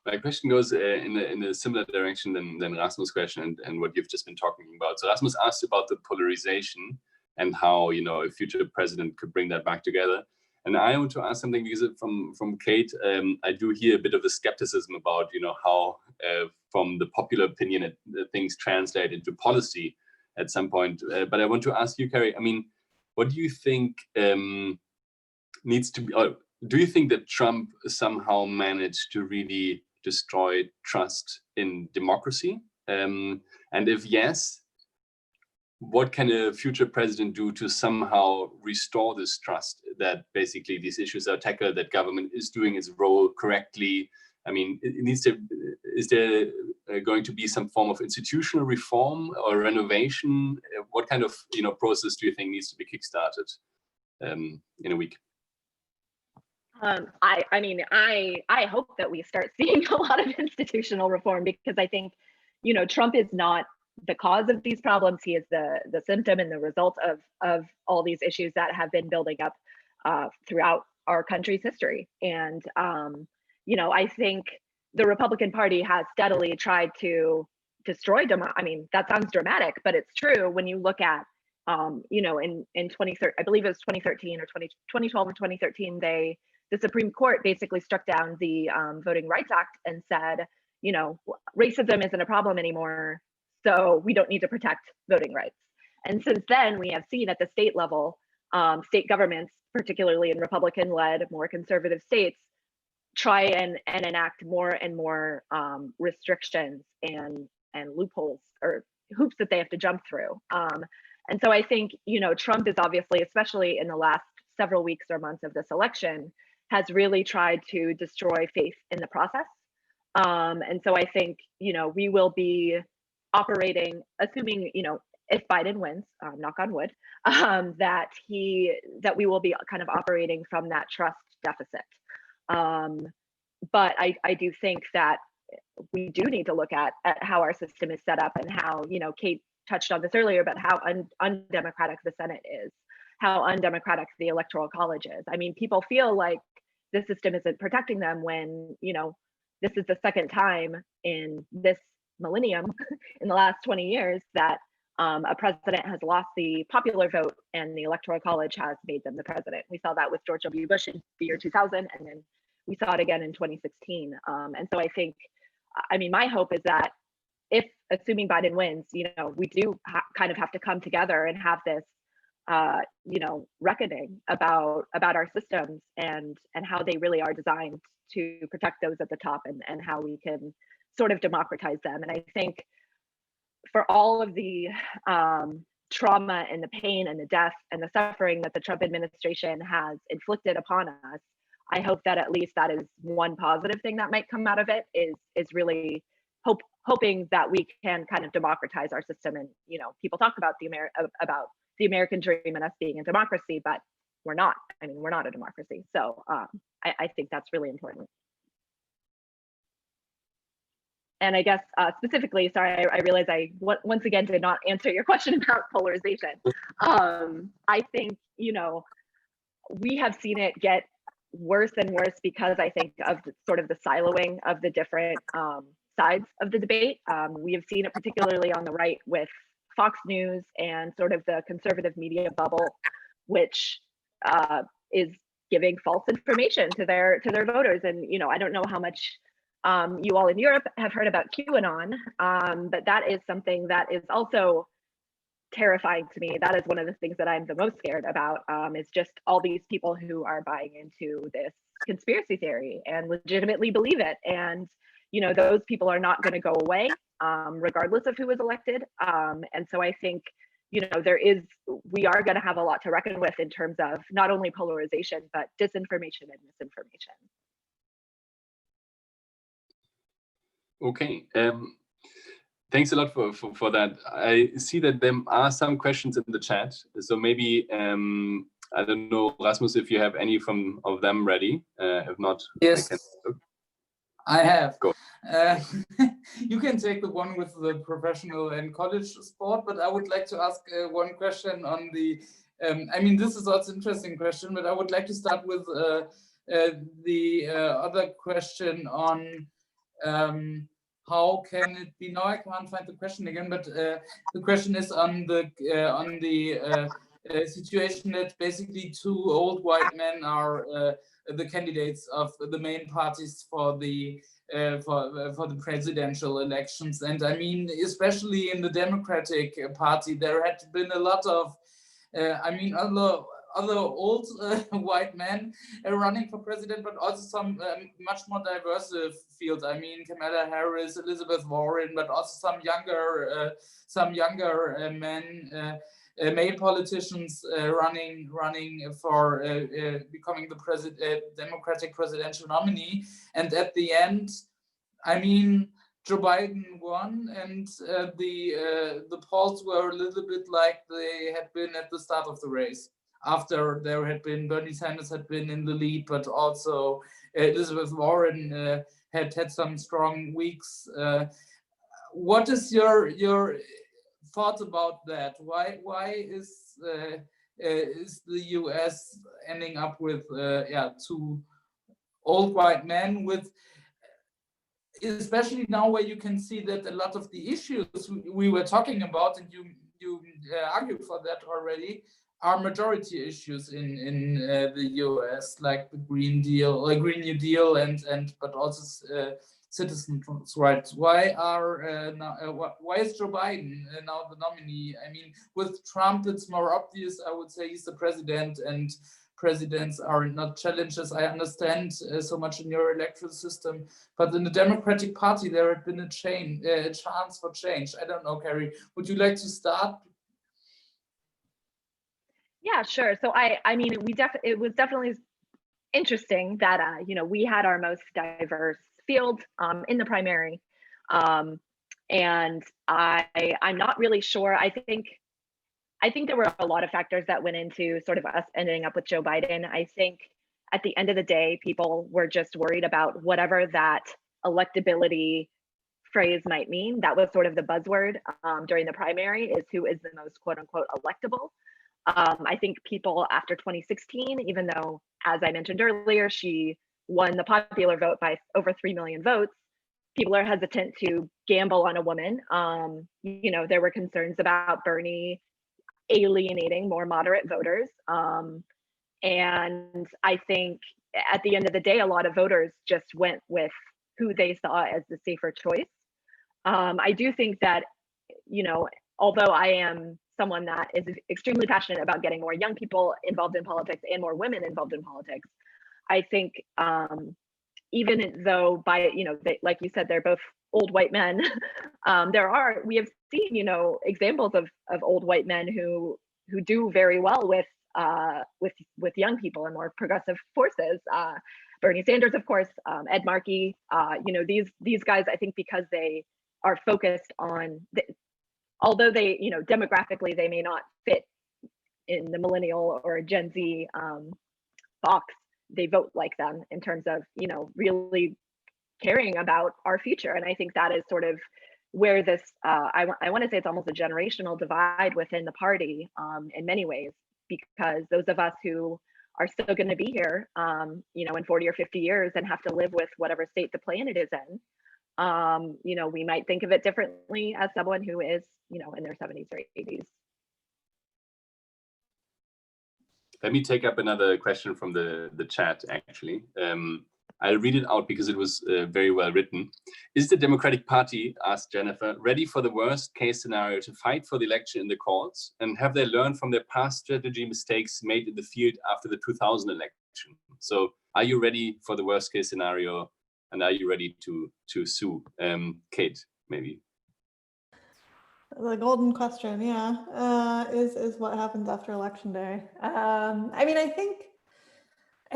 My question goes in a similar direction than Rasmus' question and what you've just been talking about. So Rasmus asked about the polarization and how a future president could bring that back together. And I want to ask something, because from Kate, I do hear a bit of a skepticism about how from the popular opinion things translate into policy at some point. But I want to ask you, Carrie. I mean, what do you think needs to be? Or do you think that Trump somehow managed to really destroy trust in democracy? And if yes, what can a future president do to somehow restore this trust, that basically these issues are tackled, that government is doing its role correctly? I mean, is there going to be some form of institutional reform or renovation? What kind of process do you think needs to be kickstarted in a week? I hope that we start seeing a lot of institutional reform, because I think, Trump is not the cause of these problems. He is the symptom and the result of all these issues that have been building up throughout our country's history. And, I think the Republican Party has steadily tried to destroy that sounds dramatic, but it's true when you look at, in 2013, I believe it was 2013 or 2012 or 2013, the Supreme Court basically struck down the Voting Rights Act and said, racism isn't a problem anymore, so we don't need to protect voting rights. And since then, we have seen at the state level, state governments, particularly in Republican-led, more conservative states, try and enact more and more restrictions and loopholes or hoops that they have to jump through. And so I think, Trump is obviously, especially in the last several weeks or months of this election, has really tried to destroy faith in the process. And so I think, we will be operating, assuming, if Biden wins, knock on wood, that we will be kind of operating from that trust deficit. But I do think that we do need to look at how our system is set up, and how, Kate touched on this earlier, about how undemocratic the Senate is, how undemocratic the Electoral College is. I mean, people feel like the system isn't protecting them when, this is the second time in this millennium, in the last 20 years, that a president has lost the popular vote and the Electoral College has made them the president. We saw that with George W. Bush in the year 2000, and then we saw it again in 2016. And so I think, my hope is that if, assuming Biden wins, we do kind of have to come together and have this reckoning about our systems and how they really are designed to protect those at the top, and how we can sort of democratize them. And I think for all of the trauma and the pain and the death and the suffering that the Trump administration has inflicted upon us, I hope that at least that is one positive thing that might come out of it, is really hoping that we can kind of democratize our system. And people talk about the American dream and us being a democracy, but we're not. I mean, we're not a democracy. So I think that's really important. And I guess specifically, sorry, I realize I once again did not answer your question about polarization. I think, we have seen it get worse and worse because I think of sort of the siloing of the different sides of the debate. We have seen it particularly on the right with Fox News and sort of the conservative media bubble, which is giving false information to their voters. And I don't know how much you all in Europe have heard about QAnon, but that is something that is also terrifying to me. That is one of the things that I'm the most scared about, is just all these people who are buying into this conspiracy theory and legitimately believe it. And those people are not going to go away, regardless of who is elected. And so I think we are going to have a lot to reckon with in terms of not only polarization, but disinformation and misinformation. Okay, thanks a lot for that. I see that there are some questions in the chat, so maybe I don't know, Rasmus, if you have any of them ready. If not, yes, I have. Go. You can take the one with the professional and college sport, but I would like to ask one question on the. I mean, this is also an interesting question, but I would like to start with the other question on. How can it be? Now I can't find the question again, but the question is on the situation that basically two old white men are the candidates of the main parties for the presidential elections. And I mean, especially in the Democratic Party, there had been a lot of, other old white men running for president, but also some much more diverse fields. I mean, Kamala Harris, Elizabeth Warren, but also some younger men, male politicians running for becoming the Democratic presidential nominee. And at the end, I mean, Joe Biden won, and the polls were a little bit like they had been at the start of the race. After there had been Bernie Sanders had been in the lead, but also Elizabeth Warren had some strong weeks. What is your thoughts about that? Why is the US ending up with two old white men, with especially now where you can see that a lot of the issues we were talking about, and you argued for that already, are majority issues in the US, like the Green New Deal, and but also citizens' rights. Why is Joe Biden now the nominee? I mean, with Trump, it's more obvious. I would say he's the president, and presidents are not challenges. I understand so much in your electoral system, but in the Democratic Party, there had been a chance for change. I don't know, Carrie, would you like to start? Yeah, sure. So I mean, it was definitely interesting that we had our most diverse field in the primary, and I'm not really sure. I think there were a lot of factors that went into sort of us ending up with Joe Biden. I think at the end of the day, people were just worried about whatever that electability phrase might mean. That was sort of the buzzword during the primary, is who is the most quote unquote electable. I think people after 2016, even though, as I mentioned earlier, she won the popular vote by over 3 million votes, people are hesitant to gamble on a woman. There were concerns about Bernie alienating more moderate voters. And I think at the end of the day, a lot of voters just went with who they saw as the safer choice. I do think that, although I am someone that is extremely passionate about getting more young people involved in politics and more women involved in politics. I think even though like you said, they're both old white men, we have seen, examples of old white men who do very well with young people and more progressive forces. Bernie Sanders, of course, Ed Markey, these guys, I think because they are focused on, although they, demographically, they may not fit in the millennial or Gen Z box, they vote like them in terms of, really caring about our future. And I think that is sort of where this, I want to say it's almost a generational divide within the party in many ways, because those of us who are still going to be here, in 40 or 50 years and have to live with whatever state the planet is in, we might think of it differently as someone who is, in their 70s or 80s. Let me take up another question from the chat, actually. I'll read it out because it was very well written. Is the Democratic Party, asked Jennifer, ready for the worst case scenario to fight for the election in the courts? And have they learned from their past strategy mistakes made in the field after the 2000 election? So are you ready for the worst case scenario? And are you ready to sue? Kate, maybe. The golden question, yeah, is what happens after election day. I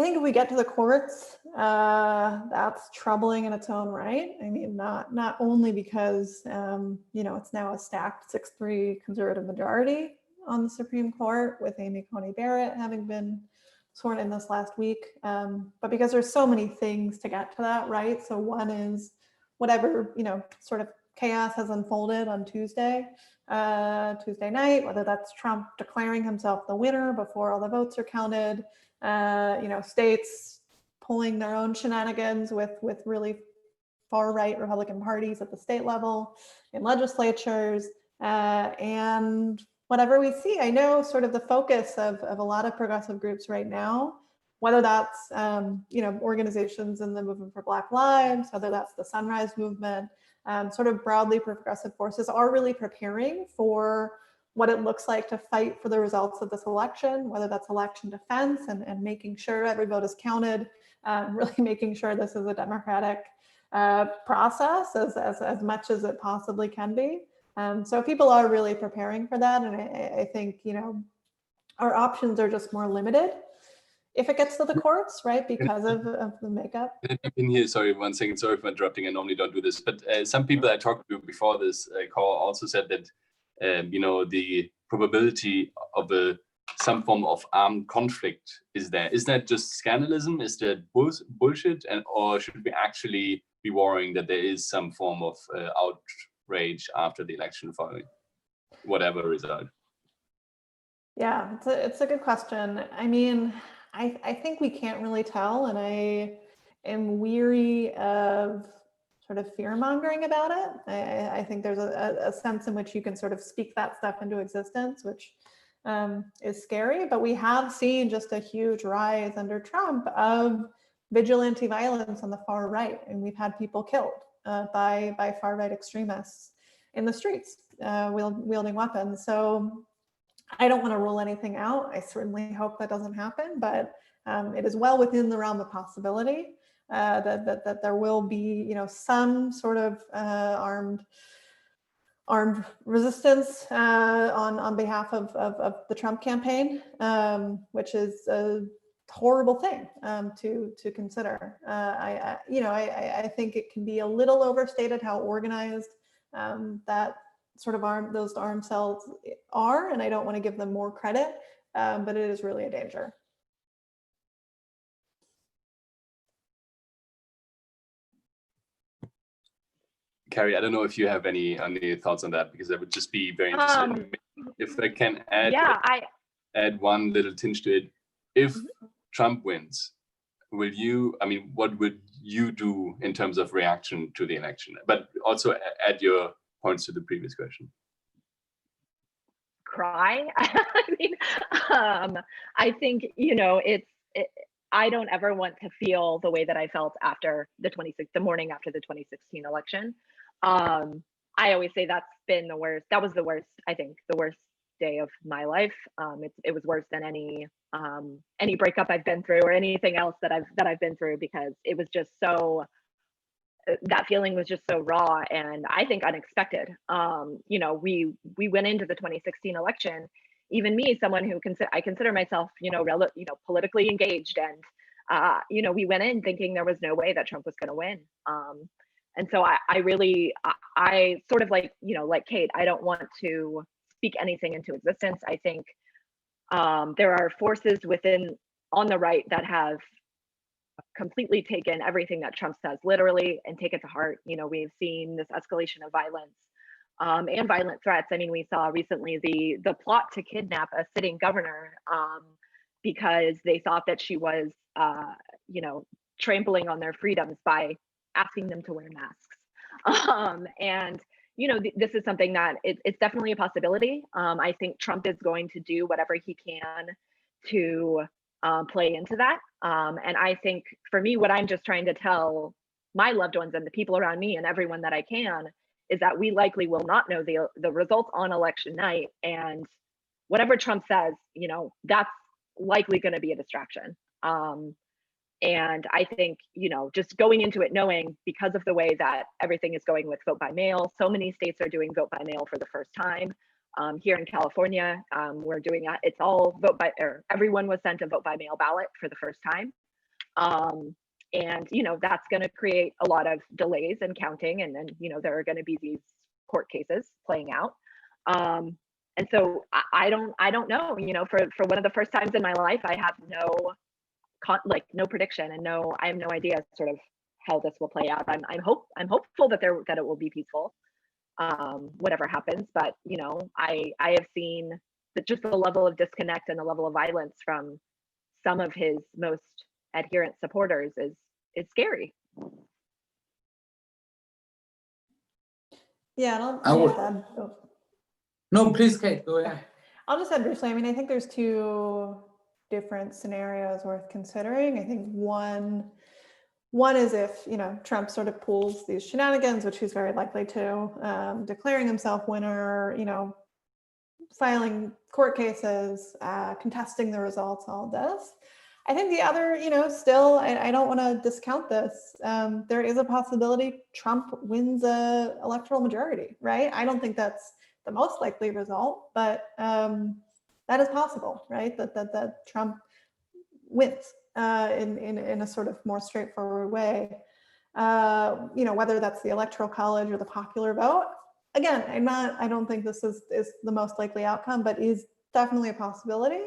think if we get to the courts, that's troubling in its own right. I mean, not only because it's now a stacked 6-3 conservative majority on the Supreme Court, with Amy Coney Barrett having been sworn in this last week, but because there's so many things to get to that, right? So one is whatever sort of chaos has unfolded on Tuesday night, whether that's Trump declaring himself the winner before all the votes are counted, states pulling their own shenanigans with really far right Republican parties at the state level, in legislatures, and whatever we see. I know sort of the focus of a lot of progressive groups right now, whether that's organizations in the movement for Black Lives, whether that's the Sunrise Movement, sort of broadly progressive forces, are really preparing for what it looks like to fight for the results of this election, whether that's election defense and making sure every vote is counted, really making sure this is a democratic process as much as it possibly can be. So people are really preparing for that. And I think, our options are just more limited if it gets to the courts, right? Because of the makeup. In here, sorry, 1 second, sorry for interrupting. I normally don't do this, but some people I talked to before this call also said that, the probability of some form of armed conflict is there. Is that just scandalism? Is that bullshit? Or should we actually be worrying that there is some form of outrage after the election following whatever result? Yeah, it's a good question. I mean, I think we can't really tell, and I am weary of sort of fear mongering about it. I think there's a sense in which you can sort of speak that stuff into existence, which is scary, but we have seen just a huge rise under Trump of vigilante violence on the far right. And we've had people killed by far right extremists in the streets wielding weapons. So I don't want to rule anything out. I certainly hope that doesn't happen, but it is well within the realm of possibility that there will be, some sort of armed resistance on behalf of the Trump campaign, which is a horrible thing to consider. I think it can be a little overstated how organized that sort of those armed cells are, and I don't want to give them more credit, but it is really a danger. Carrie, I don't know if you have any thoughts on that, because I would just be very interested if I can add one little tinge to it. If Trump wins, what would you do in terms of reaction to the election? But also add your points to the previous question. Cry. I think, I don't ever want to feel the way that I felt after the morning after the 2016 election. I always say that's been the worst. That was the worst, I think, the worst day of my life. It was worse than any breakup I've been through or anything else that I've been through, because it was just so, that feeling was just so raw and I think unexpected. You know, we went into the 2016 election, even me, someone who I consider myself, you know, politically engaged, and you know, we went in thinking there was no way that Trump was going to win. And so I sort of, like, you know, like Kate, I don't want to speak anything into existence. I think there are forces on the right that have completely taken everything that Trump says literally and take it to heart. You know, we've seen this escalation of violence and violent threats. I mean, we saw recently the plot to kidnap a sitting governor because they thought that she was, you know, trampling on their freedoms by asking them to wear masks. And, you know, this is something that it's definitely a possibility. I think Trump is going to do whatever he can to play into that. And I think for me, what I'm just trying to tell my loved ones and the people around me and everyone that I can is that we likely will not know the results on election night. And whatever Trump says, you know, that's likely going to be a distraction. And I think, you know, just going into it knowing, because of the way that everything is going with vote by mail, so many states are doing vote by mail for the first time. Here in California, we're doing it's all everyone was sent a vote by mail ballot for the first time. And, you know, that's going to create a lot of delays in counting. And then, you know, there are going to be these court cases playing out. And so I don't know, you know, for one of the first times in my life, I have no prediction and I have no idea sort of how this will play out. I'm hopeful that it will be peaceful, whatever happens. But, you know, I have seen that just the level of disconnect and the level of violence from some of his most adherent supporters is scary. Yeah, No, please, Kate, go ahead. I'll just add briefly. I mean, I think there's two different scenarios worth considering. I think one is if, you know, Trump sort of pulls these shenanigans, which he's very likely to, declaring himself winner, you know, filing court cases, contesting the results, all this. I think the other, you know, still, I don't want to discount this. There is a possibility Trump wins a electoral majority, right? I don't think that's the most likely result, but that is possible, right? That Trump wins in a sort of more straightforward way. You know, whether that's the Electoral College or the popular vote. Again, I don't think this is the most likely outcome, but is definitely a possibility.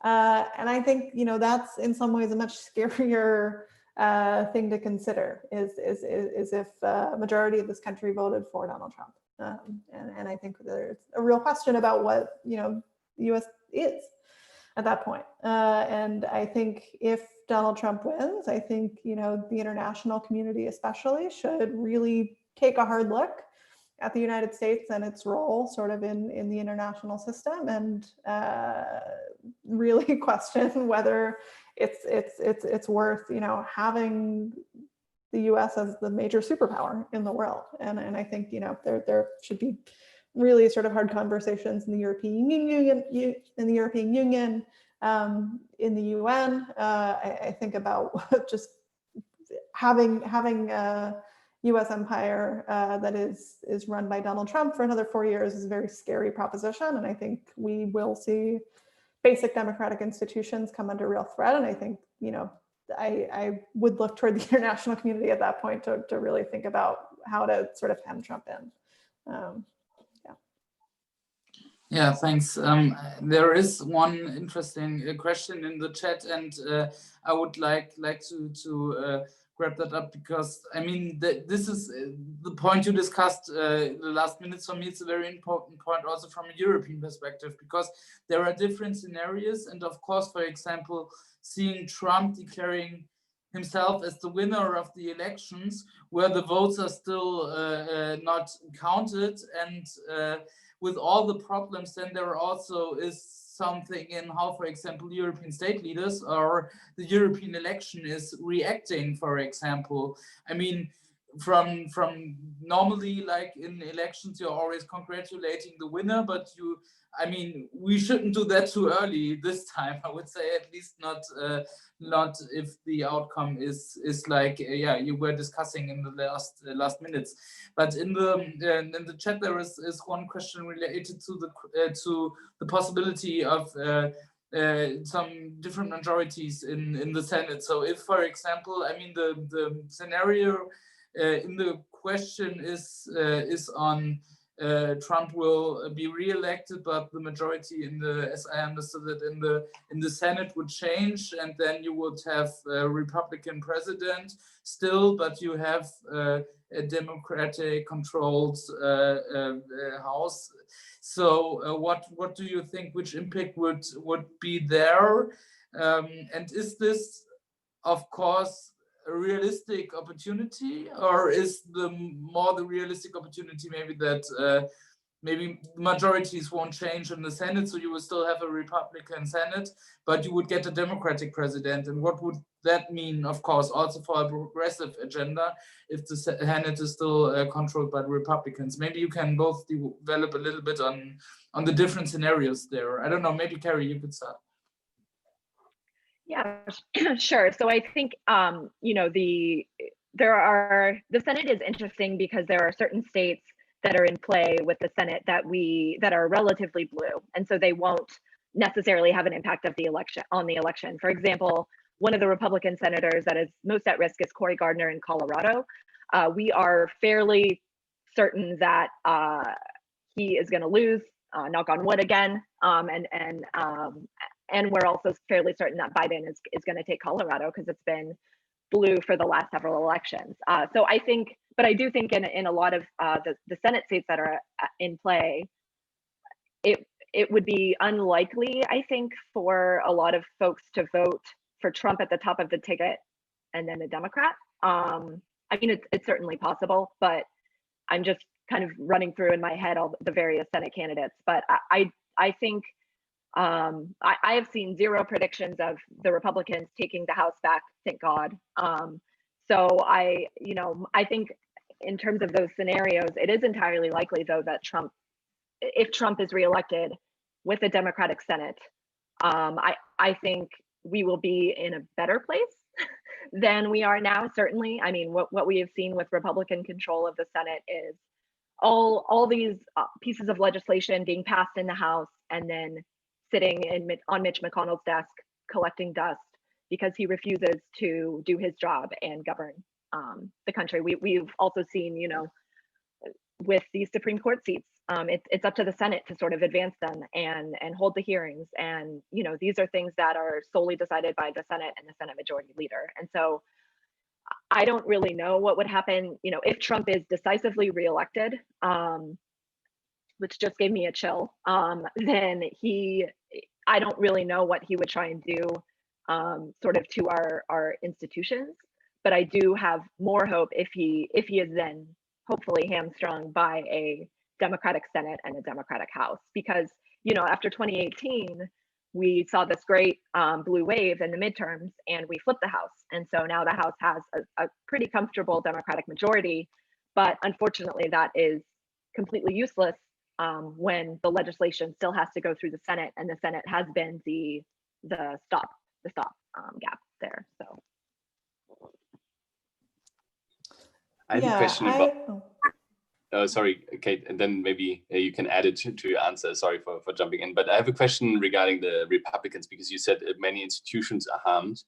And I think, you know, that's in some ways a much scarier thing to consider is if a majority of this country voted for Donald Trump. And I think there's a real question about what, you know, the US is at that point. And I think if Donald Trump wins, I think, you know, the international community especially should really take a hard look at the United States and its role sort of in the international system, and really question whether it's worth, you know, having the US as the major superpower in the world. And I think, you know, there should be really sort of hard conversations in the European Union, in the UN. I think about just having a US empire that is run by Donald Trump for another 4 years is a very scary proposition. And I think we will see basic democratic institutions come under real threat. And I think, you know, I would look toward the international community at that point to really think about how to sort of hem Trump in. Yeah, thanks. There is one interesting question in the chat, and I would like to grab that up, because I mean this is the point you discussed the last minutes. For me, it's a very important point also from a European perspective, because there are different scenarios, and of course, for example, seeing Trump declaring himself as the winner of the elections, where the votes are still not counted, and with all the problems, then there also is something in how, for example, European state leaders or the European election is reacting, for example. I mean, from normally, like in elections, you're always congratulating the winner, but I mean, we shouldn't do that too early this time. I would say, at least not if the outcome is like yeah, you were discussing in the last minutes. But in the chat there is one question related to the possibility of some different majorities in the Senate. So if, for example, I mean, the scenario in the question is on Trump will be re-elected, but the majority as I understood it, in the Senate would change, and then you would have a Republican president still, but you have a Democratic-controlled House. So what do you think? Which impact would be there? And is this, of course, a realistic opportunity, or is the realistic opportunity maybe that maybe majorities won't change in the Senate, so you will still have a Republican Senate, but you would get a Democratic president? And what would that mean, of course, also for a progressive agenda if the Senate is still controlled by the Republicans? Maybe you can both develop a little bit on the different scenarios there. I don't know, maybe Carrie, you could start. Yeah, sure. So I think, you know, the Senate is interesting because there are certain states that are in play with the Senate that are relatively blue, and so they won't necessarily have an impact on the election. For example, one of the Republican senators that is most at risk is Cory Gardner in Colorado. We are fairly certain that he is going to lose, knock on wood again, and we're also fairly certain that Biden is going to take Colorado because it's been blue for the last several elections. So I think, but I do think in a lot of the Senate seats that are in play, it would be unlikely, I think, for a lot of folks to vote for Trump at the top of the ticket and then a Democrat. I mean, it's certainly possible, but I'm just kind of running through in my head all the various Senate candidates. But I think I have seen zero predictions of the Republicans taking the House back, thank God. So I think in terms of those scenarios, it is entirely likely, though, that if Trump is reelected with a Democratic Senate, I think we will be in a better place than we are now, certainly. I mean, what we have seen with Republican control of the Senate is all these pieces of legislation being passed in the House and then sitting on Mitch McConnell's desk collecting dust because he refuses to do his job and govern the country. We've also seen, you know, with these Supreme Court seats, it's up to the Senate to sort of advance them and hold the hearings. And, you know, these are things that are solely decided by the Senate and the Senate Majority Leader. And so I don't really know what would happen, you know, if Trump is decisively reelected, which just gave me a chill, then I don't really know what he would try and do sort of to our institutions. But I do have more hope if he is then hopefully hamstrung by a Democratic Senate and a Democratic House, because, you know, after 2018, we saw this great blue wave in the midterms and we flipped the House. And so now the House has a pretty comfortable Democratic majority, but unfortunately that is completely useless when the legislation still has to go through the Senate, and the Senate has been the stop gap there. So I have a question about. Sorry, Kate, and then maybe you can add it to your answer. Sorry for jumping in, but I have a question regarding the Republicans, because you said many institutions are harmed,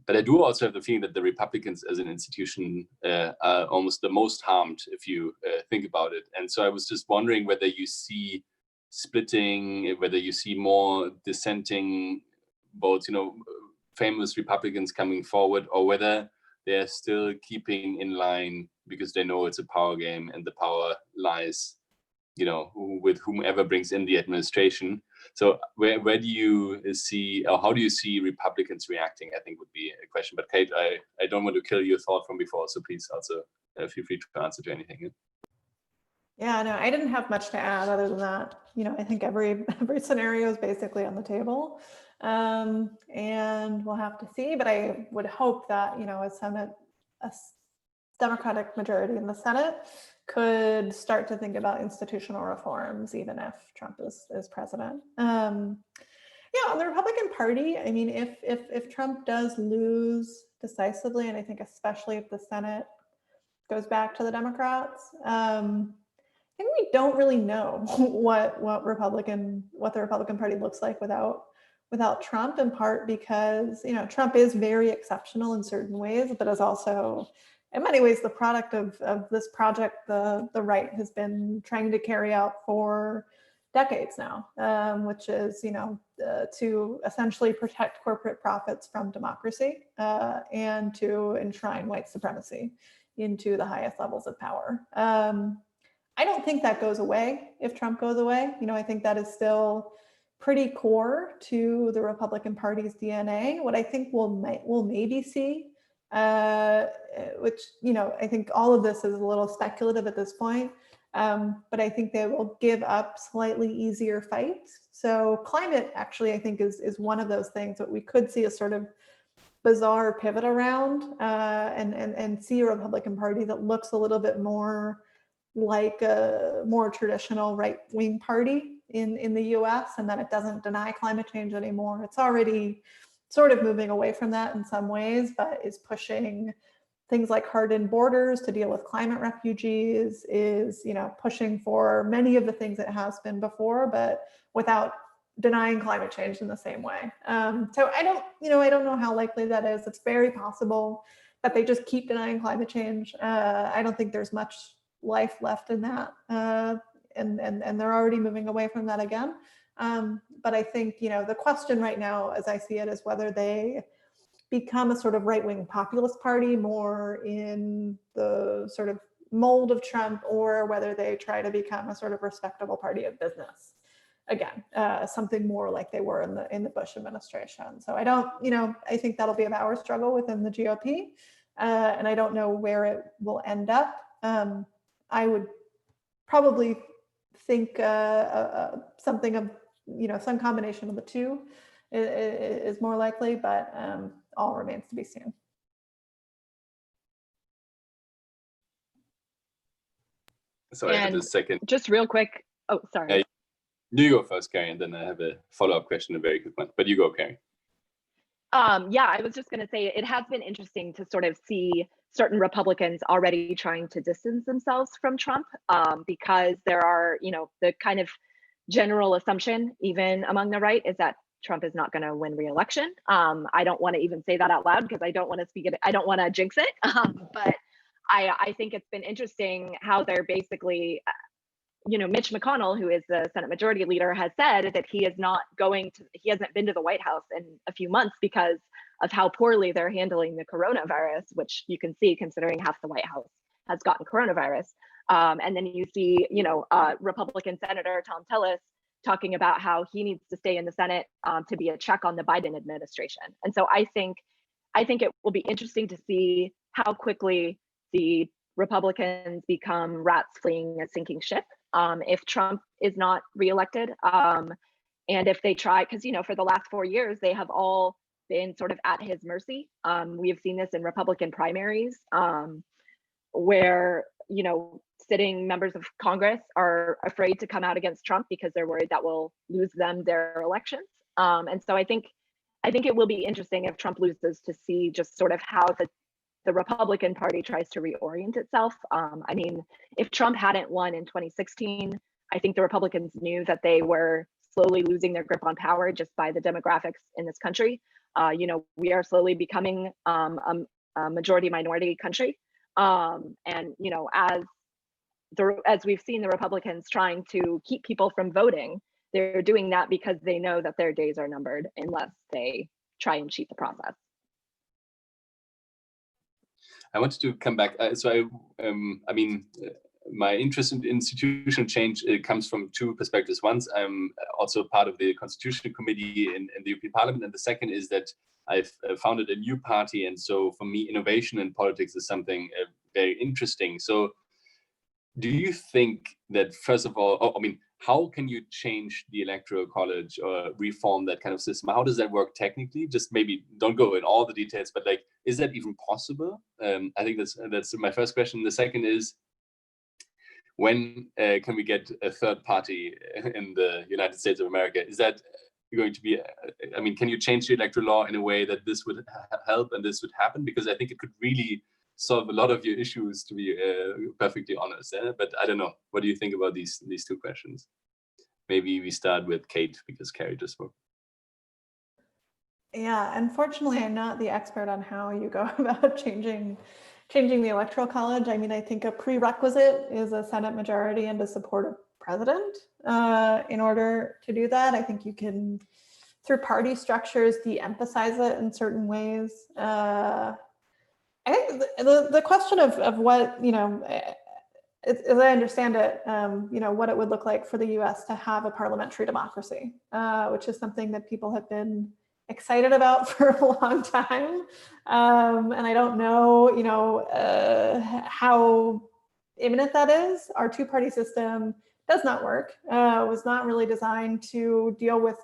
but I do also have the feeling that the Republicans as an institution are almost the most harmed if you think about it. And so I was just wondering whether you see splitting, whether you see more dissenting votes, you know, famous Republicans coming forward, or whether they're still keeping in line because they know it's a power game and the power lies, you know, with whomever brings in the administration. So where do you see, or how do you see Republicans reacting, I think would be a question. But Kate, I don't want to kill your thought from before, so please also feel free to answer to anything. Yeah, no, I didn't have much to add other than that. You know, I think every scenario is basically on the table, and we'll have to see. But I would hope that, you know, a Democratic majority in the Senate could start to think about institutional reforms, even if Trump is president. Yeah, on the Republican Party, I mean, if Trump does lose decisively, and I think especially if the Senate goes back to the Democrats, I think we don't really know what the Republican Party looks like without Trump, in part because, you know, Trump is very exceptional in certain ways, but is also in many ways the product of this project the right has been trying to carry out for decades now, which is, you know, to essentially protect corporate profits from democracy and to enshrine white supremacy into the highest levels of power. I don't think that goes away if Trump goes away. You know, I think that is still pretty core to the Republican Party's DNA. What I think we'll maybe see, which, you know, I think all of this is a little speculative at this point, but I think they will give up slightly easier fights. So climate actually, I think, is one of those things that we could see a sort of bizarre pivot around and see a Republican Party that looks a little bit more like a more traditional right-wing party in the US, and that it doesn't deny climate change anymore. It's already sort of moving away from that in some ways, but is pushing things like hardened borders to deal with climate refugees, is, you know, pushing for many of the things it has been before, but without denying climate change in the same way. So I don't know how likely that is. It's very possible that they just keep denying climate change. I don't think there's much life left in that, and they're already moving away from that again. But I think, you know, the question right now, as I see it, is whether they become a sort of right-wing populist party more in the sort of mold of Trump, or whether they try to become a sort of respectable party of business again, something more like they were in the Bush administration. So I don't, you know, I think that'll be a power struggle within the GOP, and I don't know where it will end up. I would probably think something of, you know, some combination of the two is more likely, but all remains to be seen. So I have a second. Just real quick. Oh, sorry. You go first, Carrie, and then I have a follow-up question, a very quick one. But you go, Carrie. Yeah, I was just going to say it has been interesting to sort of see certain Republicans already trying to distance themselves from Trump, because there are, you know, the kind of general assumption, even among the right, is that Trump is not going to win re-election. I don't want to even say that out loud because I don't want to speak it. I don't want to jinx it. But I think it's been interesting how they're basically, you know, Mitch McConnell, who is the Senate Majority Leader, has said that he hasn't been to the White House in a few months because of how poorly they're handling the coronavirus, which you can see considering half the White House has gotten coronavirus. And then you see, you know, Republican Senator Tom Tillis talking about how he needs to stay in the Senate to be a check on the Biden administration. And so I think it will be interesting to see how quickly the Republicans become rats fleeing a sinking ship if Trump is not reelected. And if they try, because, you know, for the last 4 years, they have all been sort of at his mercy. We have seen this in Republican primaries where, you know, sitting members of Congress are afraid to come out against Trump because they're worried that will lose them their elections. And so I think it will be interesting if Trump loses to see just sort of how the Republican Party tries to reorient itself. I mean, if Trump hadn't won in 2016, I think the Republicans knew that they were slowly losing their grip on power just by the demographics in this country. You know, we are slowly becoming a majority minority country. And, you know, as we've seen the Republicans trying to keep people from voting, they're doing that because they know that their days are numbered unless they try and cheat the process. I wanted to come back. I mean, my interest in institutional change comes from two perspectives. One, I'm also part of the Constitutional Committee in the European Parliament, and the second is that I've founded a new party, and so for me, innovation in politics is something very interesting. So, do you think that, first of all, I mean, how can you change the electoral college or reform that kind of system? How does that work technically? Just maybe don't go in all the details, but like is that even possible? I think that's my first question. The second is, when can we get a third party in the United States of America? Is that going to be, I mean, can you change the electoral law in a way that this would help and this would happen? Because I think it could really solve a lot of your issues, to be perfectly honest. But I don't know. What do you think about these two questions? Maybe we start with Kate, because Carrie just spoke. Yeah, unfortunately, I'm not the expert on how you go about changing the electoral college. I mean, I think a prerequisite is a Senate majority and to support a president. In order to do that, I think you can, through party structures, de-emphasize it in certain ways. I think the question of what, as I understand it, what it would look like for the U.S. to have a parliamentary democracy, which is something that people have been excited about for a long time. And I don't know, how imminent that is. Our two-party system does not work. Was not really designed to deal with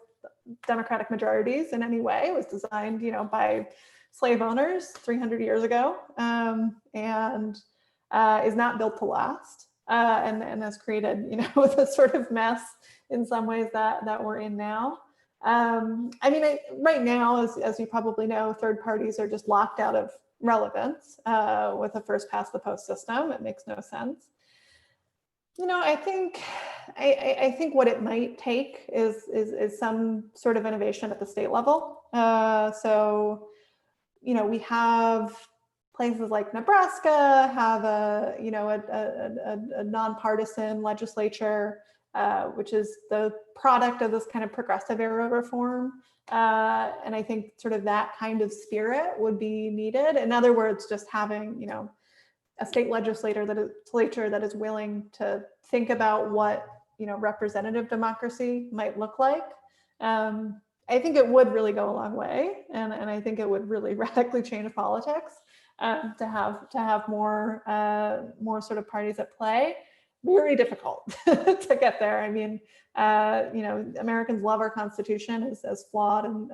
democratic majorities in any way. It was designed, by slave owners 300 years ago, and is not built to last, and has created, the sort of mess in some ways that we're in now. I mean, right now, as you probably know, third parties are just locked out of relevance with a first past the post system. It makes no sense. I think what it might take is some sort of innovation at the state level. So, we have places like Nebraska have a nonpartisan legislature, which is the product of this kind of progressive era reform. And I think sort of that kind of spirit would be needed. In other words, just having, a state legislature that is willing to think about what, representative democracy might look like. I think it would really go a long way, and I think it would really radically change politics to have more sort of parties at play. Very difficult to get there. I mean, Americans love our Constitution, as flawed and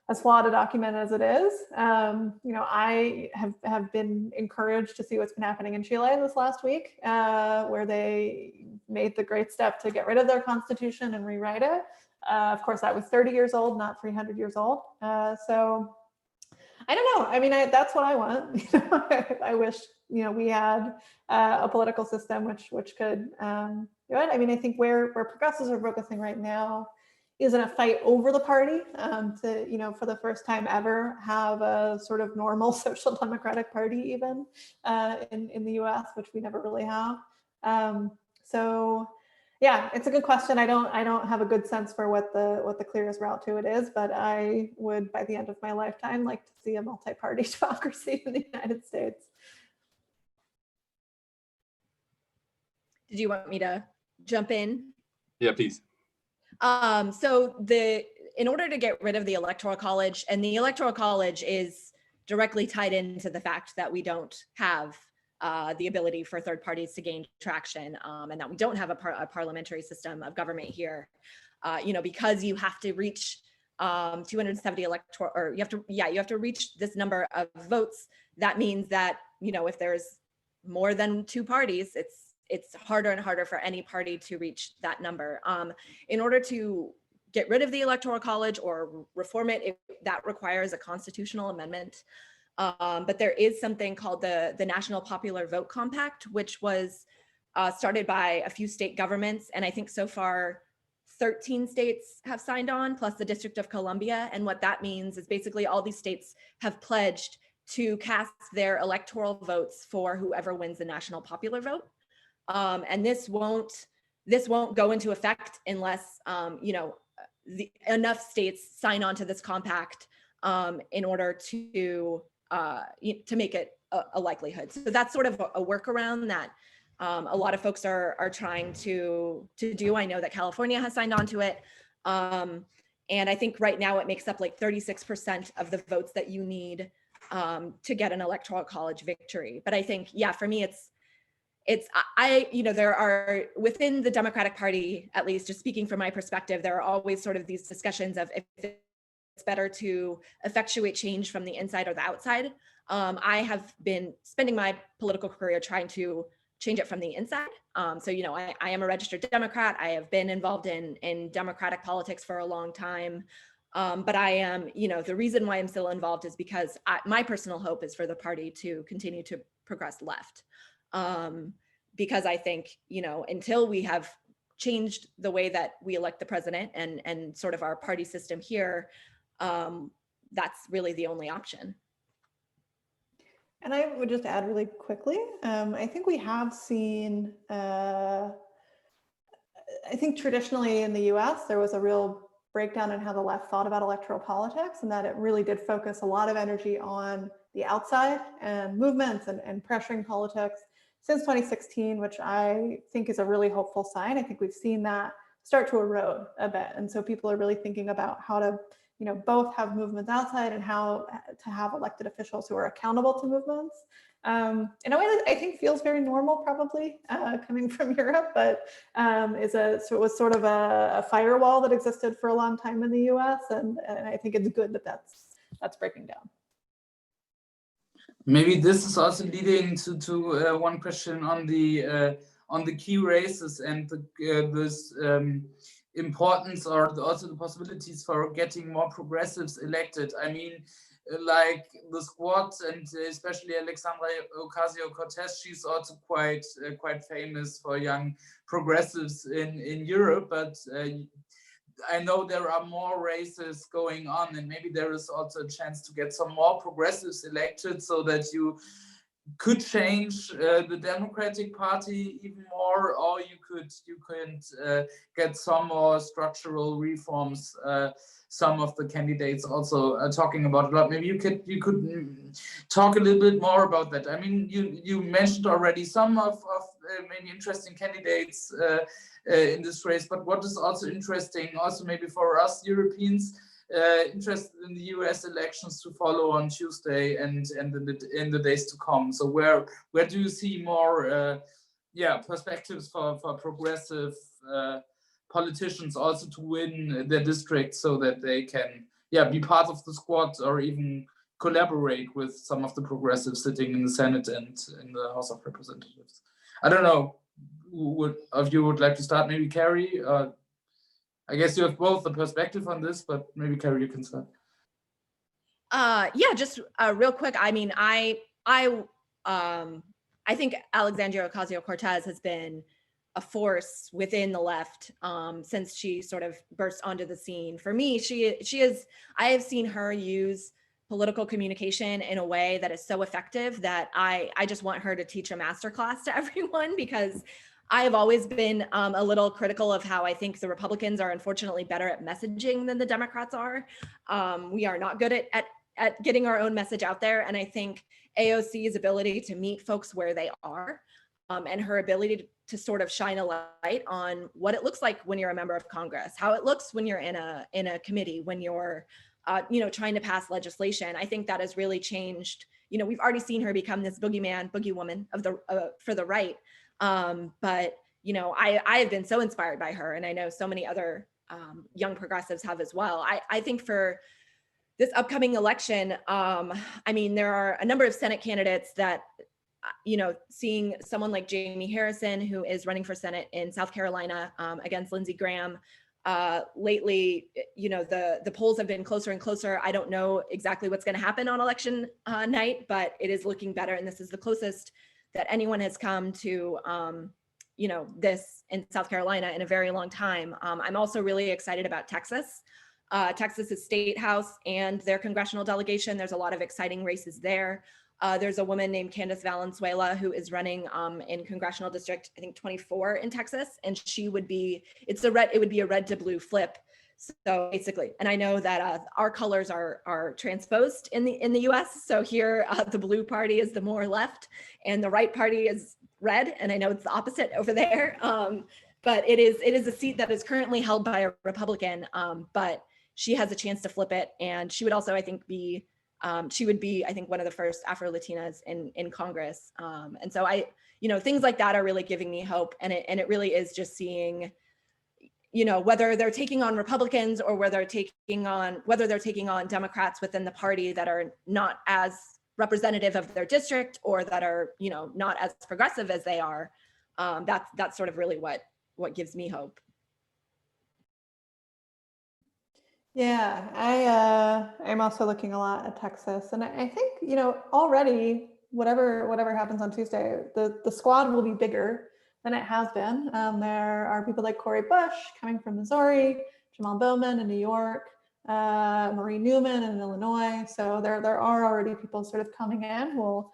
as flawed a document as it is. I have been encouraged to see what's been happening in Chile this last week, where they made the great step to get rid of their Constitution and rewrite it. Of course, that was 30 years old, not 300 years old. So I don't know. I mean, that's what I want. I wish, we had a political system which could do it. I mean, I think where progressives are focusing right now is in a fight over the party to, for the first time ever, have a sort of normal social democratic party even in the US, which we never really have. So yeah, it's a good question. I don't have a good sense for what the clearest route to it is, but I would, by the end of my lifetime, like to see a multi-party democracy in the United States. Did you want me to jump in? Yeah, please. So in order to get rid of the Electoral College, and the Electoral College is directly tied into the fact that we don't have the ability for third parties to gain traction, and that we don't have a parliamentary system of government here, because you have to reach 270 electoral, or you have to reach this number of votes. That means that, if there's more than two parties, it's harder and harder for any party to reach that number. In order to get rid of the Electoral College or reform it, that requires a constitutional amendment. But there is something called the National Popular Vote Compact, which was started by a few state governments. And I think so far 13 states have signed on, plus the District of Columbia. And what that means is basically all these states have pledged to cast their electoral votes for whoever wins the national popular vote. And this won't go into effect unless enough states sign on to this compact in order to make it a likelihood. So that's sort of a workaround that a lot of folks are trying to do. I know that California has signed on to it. And I think right now it makes up like 36% of the votes that you need to get an electoral college victory. But I think, yeah, for me, there are, within the Democratic Party, at least just speaking from my perspective, there are always sort of these discussions of if it's better to effectuate change from the inside or the outside. I have been spending my political career trying to change it from the inside. So, you know, I am a registered Democrat. I have been involved in Democratic politics for a long time. But I am, you know, the reason why I'm still involved is because my personal hope is for the party to continue to progress left. Because I think, you know, until we have changed the way that we elect the president and sort of our party system here, that's really the only option. And I would just add really quickly, I think we have seen, I think traditionally in the US, there was a real breakdown in how the left thought about electoral politics, and that it really did focus a lot of energy on the outside and movements and pressuring politics since 2016, which I think is a really hopeful sign. I think we've seen that start to erode a bit. And so people are really thinking about how to, you know, both have movements outside and how to have elected officials who are accountable to movements. In a way that I think feels very normal, probably coming from Europe, but so it was sort of a firewall that existed for a long time in the US, and I think it's good that that's breaking down. Maybe this is also leading to one question on the key races and this importance, or also the possibilities for getting more progressives elected. I mean, like the squad, and especially Alexandra Ocasio-Cortez, she's also quite famous for young progressives in Europe, but I know there are more races going on, and maybe there is also a chance to get some more progressives elected so that you could change the Democratic Party even more, or you could get some more structural reforms. Some of the candidates also are talking about a lot. Maybe you could talk a little bit more about that. I mean, you mentioned already some of maybe interesting candidates in this race, but what is also interesting, also maybe for us Europeans, interested in the US elections to follow on Tuesday and in the days to come. So where do you see more perspectives for progressive politicians also to win their districts, so that they can be part of the squad or even collaborate with some of the progressives sitting in the Senate and in the House of Representatives? I don't know who of you would like to start. Maybe Carrie. I guess you have both the perspective on this, but maybe Carrie, you can start. Yeah, just real quick. I mean, I think Alexandria Ocasio-Cortez has been a force within the left since she sort of burst onto the scene. For me, she is. I have seen her use political communication in a way that is so effective that I just want her to teach a masterclass to everyone, because I have always been a little critical of how I think the Republicans are unfortunately better at messaging than the Democrats are. We are not good at getting our own message out there. And I think AOC's ability to meet folks where they are and her ability to sort of shine a light on what it looks like when you're a member of Congress, how it looks when you're in a committee, when you're trying to pass legislation. I think that has really changed. You know, we've already seen her become this boogeywoman of for the right. But, you know, I have been so inspired by her, and I know so many other young progressives have as well. I think for this upcoming election, I mean, there are a number of Senate candidates that, you know, seeing someone like Jamie Harrison, who is running for Senate in South Carolina against Lindsey Graham. Lately, you know, the polls have been closer and closer. I don't know exactly what's going to happen on election night, but it is looking better. And this is the closest that anyone has come to, you know, this in South Carolina in a very long time. I'm also really excited about Texas. Texas's state house and their congressional delegation. There's a lot of exciting races there. There's a woman named Candace Valenzuela who is running in congressional district, I think 24 in Texas, and she would be, it would be a red to blue flip. So basically, and I know that our colors are transposed in the US. So here, the blue party is the more left, and the right party is red. And I know it's the opposite over there. But it is a seat that is currently held by a Republican. But she has a chance to flip it, and she would also, I think, be I think, one of the first Afro-Latinas in Congress. And so things like that are really giving me hope. And it really is just seeing, you know, whether they're taking on Republicans or whether they're taking on Democrats within the party that are not as representative of their district or that are, you know, not as progressive as they are. That's sort of really what gives me hope. Yeah, I'm also looking a lot at Texas, and I think, you know, already whatever happens on Tuesday, the squad will be bigger than it has been. There are people like Cori Bush coming from Missouri, Jamal Bowman in New York, Marie Newman in Illinois. So there are already people sort of coming in who will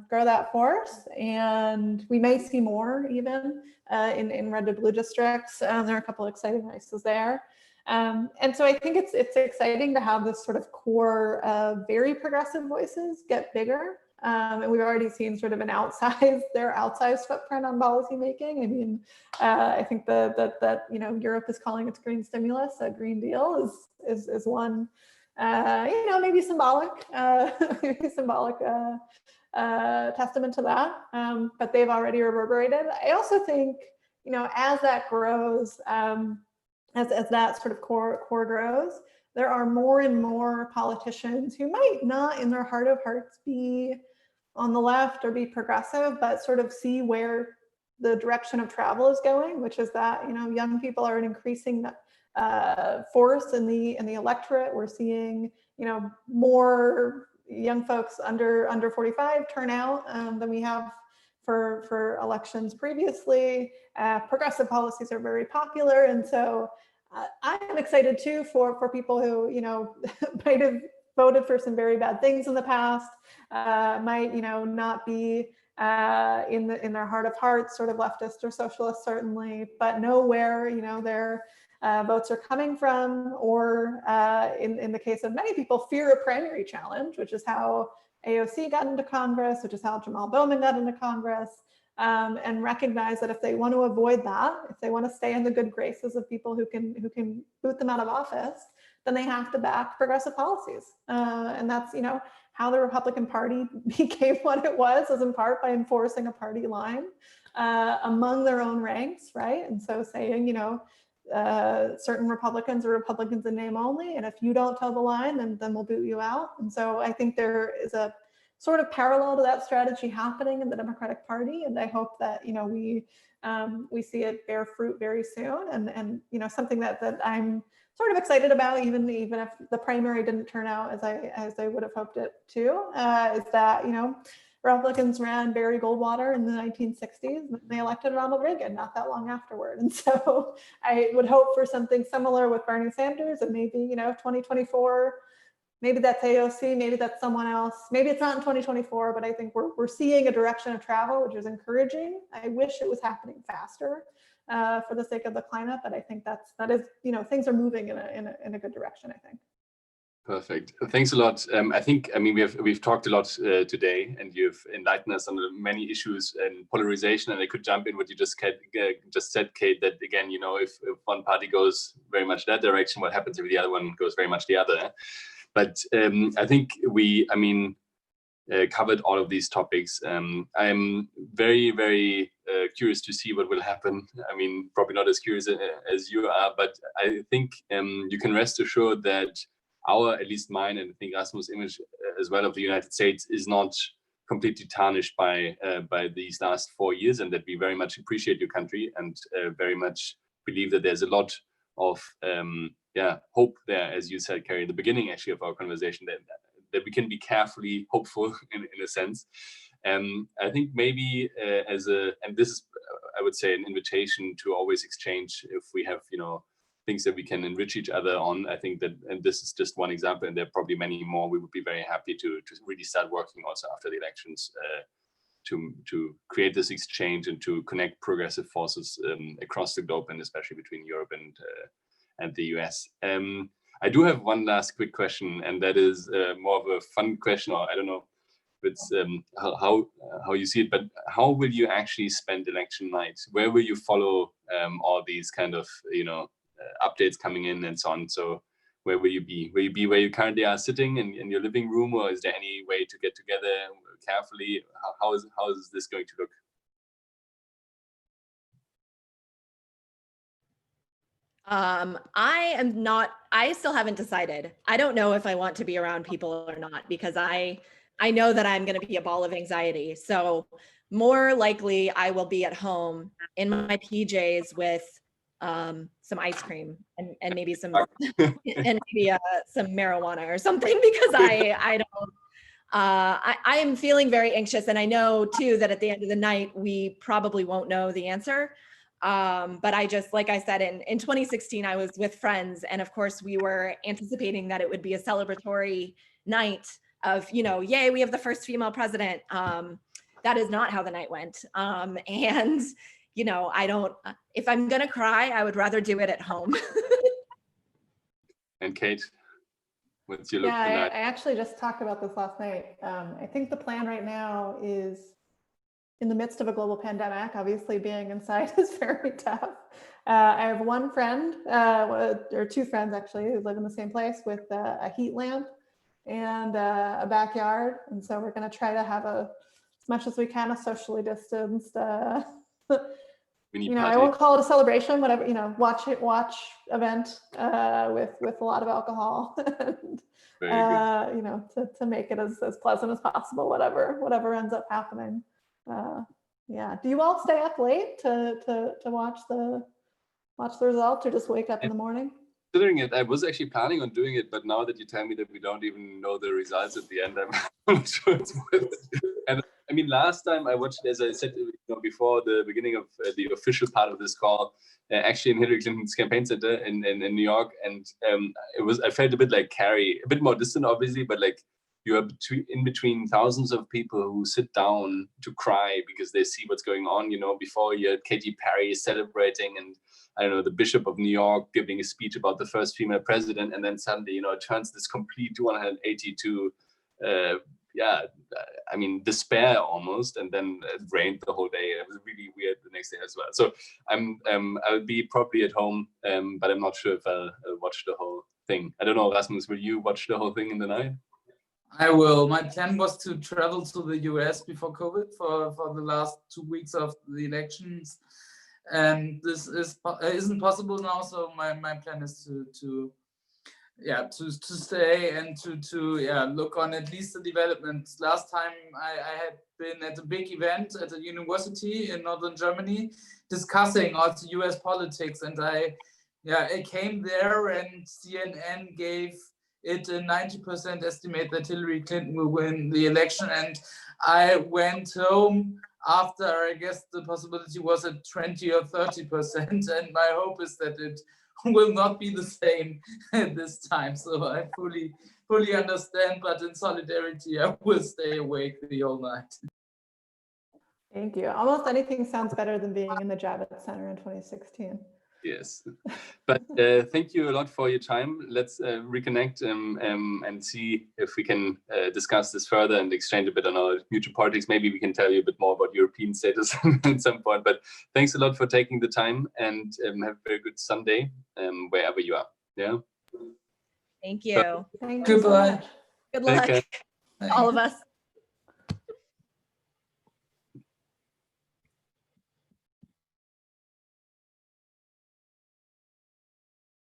grow that force, and we may see more even in red to blue districts. There are a couple of exciting races there. And so I think it's exciting to have this sort of core of very progressive voices get bigger. And we've already seen sort of their outsized footprint on policymaking. I mean, I think that you know, Europe is calling its green stimulus a Green Deal is one, you know, maybe symbolic testament to that. But they've already reverberated. I also think, you know, as that grows, as that sort of core grows, there are more and more politicians who might not in their heart of hearts be on the left or be progressive, but sort of see where the direction of travel is going, which is that, you know, young people are an increasing force in the electorate. We're seeing, you know, more young folks under 45 turn out than we have for elections previously. Progressive policies are very popular, and so I'm excited too for people who, you know, might have voted for some very bad things in the past, might, you know, not be in their heart of hearts sort of leftist or socialist certainly, but know where, you know, their votes are coming from, or in the case of many people, fear a primary challenge, which is how AOC got into Congress, which is how Jamal Bowman got into Congress. And recognize that if they want to avoid that, if they want to stay in the good graces of people who can boot them out of office, then they have to back progressive policies. And that's, you know, how the Republican Party became what it was in part by enforcing a party line among their own ranks, right? And so saying, you know, certain Republicans are Republicans in name only, and if you don't toe the line, then we'll boot you out. And so I think there is a sort of parallel to that strategy happening in the Democratic Party, and I hope that, you know, we see it bear fruit very soon. And you know, something that I'm sort of excited about, even if the primary didn't turn out as I would have hoped it to, is that, you know, Republicans ran Barry Goldwater in the 1960s, and they elected Ronald Reagan not that long afterward. And so I would hope for something similar with Bernie Sanders, and maybe, you know, 2024. Maybe that's AOC, maybe that's someone else. Maybe it's not in 2024, but I think we're seeing a direction of travel, which is encouraging. I wish it was happening faster for the sake of the climate, but I think that is, you know, things are moving in a good direction, I think. Perfect. Thanks a lot. I mean, we've talked a lot today, and you've enlightened us on the many issues and polarization. And I could jump in what you just said, Kate, that again, you know, if one party goes very much that direction, what happens if the other one goes very much the other? But I think we covered all of these topics. I'm very, very curious to see what will happen. I mean, probably not as curious as you are, but I think you can rest assured that at least mine, and I think Rasmus' image as well of the United States is not completely tarnished by these last 4 years, and that we very much appreciate your country and very much believe that there's a lot of hope there, as you said, Carrie, in the beginning actually of our conversation, that we can be carefully hopeful in a sense. I think maybe and this is, I would say, an invitation to always exchange if we have, you know, things that we can enrich each other on. I think that, and this is just one example, and there are probably many more, we would be very happy to really start working also after the elections to create this exchange and to connect progressive forces across the globe, and especially between Europe and the US. I do have one last quick question, and that is more of a fun question, or I don't know if it's how you see it, but how will you actually spend election night? Where will you follow all these kind of, you know, updates coming in and so on? So where will you be? Will you be where you currently are sitting in your living room, or is there any way to get together carefully? How is this going to look? I still haven't decided. I don't know if I want to be around people or not, because I know that I'm going to be a ball of anxiety. So more likely I will be at home in my PJs with some ice cream and maybe some some marijuana or something, because I don't I am feeling very anxious, and I know too that at the end of the night we probably won't know the answer. But I just, like I said, in 2016 I was with friends, and of course we were anticipating that it would be a celebratory night of, you know, yay, we have the first female president. That is not how the night went. And you know, if I'm gonna cry, I would rather do it at home. And Kate, what's your look Yeah, tonight? I actually just talked about this last night. I think the plan right now is, in the midst of a global pandemic, obviously being inside is very tough. I have one friend, or two friends actually, who live in the same place, with a heat lamp and a backyard. And so we're going to try to have as much as we can, a socially distanced, you know, I won't call it a celebration, whatever, you know, watch event with a lot of alcohol, and, you know, to make it as pleasant as possible, whatever ends up happening. Yeah. Do you all stay up late to watch the results, or just wake up in the morning? Considering it, I was actually planning on doing it, but now that you tell me that we don't even know the results at the end, I'm not sure it's worth it. And I mean, last time I watched, as I said, you know, before the beginning of the official part of this call, actually in Hillary Clinton's campaign center in New York, and I felt a bit like Carrie, a bit more distant, obviously, but like you are in between thousands of people who sit down to cry because they see what's going on. You know, before you had Katy Perry celebrating, and I don't know, the Bishop of New York giving a speech about the first female president, and then suddenly, you know, it turns this complete 180 to, I mean, despair almost, and then it rained the whole day. It was really weird the next day as well. So I'll be probably at home, but I'm not sure if I'll watch the whole thing. I don't know, Rasmus, will you watch the whole thing in the night? I will. My plan was to travel to the US before COVID for the last 2 weeks of the elections. And this isn't possible now, so my plan is to stay and to look on at least the developments. Last time I had been at a big event at a university in northern Germany discussing also US politics, and I came there, and CNN gave it a 90% estimate that Hillary Clinton will win the election, and I went home after, I guess the possibility was at 20 or 30%, and my hope is that it will not be the same this time. So I fully understand, but in solidarity, I will stay awake the whole night. Thank you. Almost anything sounds better than being in the Javits Center in 2016. Yes, but thank you a lot for your time. Let's reconnect and see if we can discuss this further and exchange a bit on our future politics. Maybe we can tell you a bit more about European status at some point. But thanks a lot for taking the time, and have a very good Sunday wherever you are. Yeah. Thank you. Thank you so much. Good luck, all of us.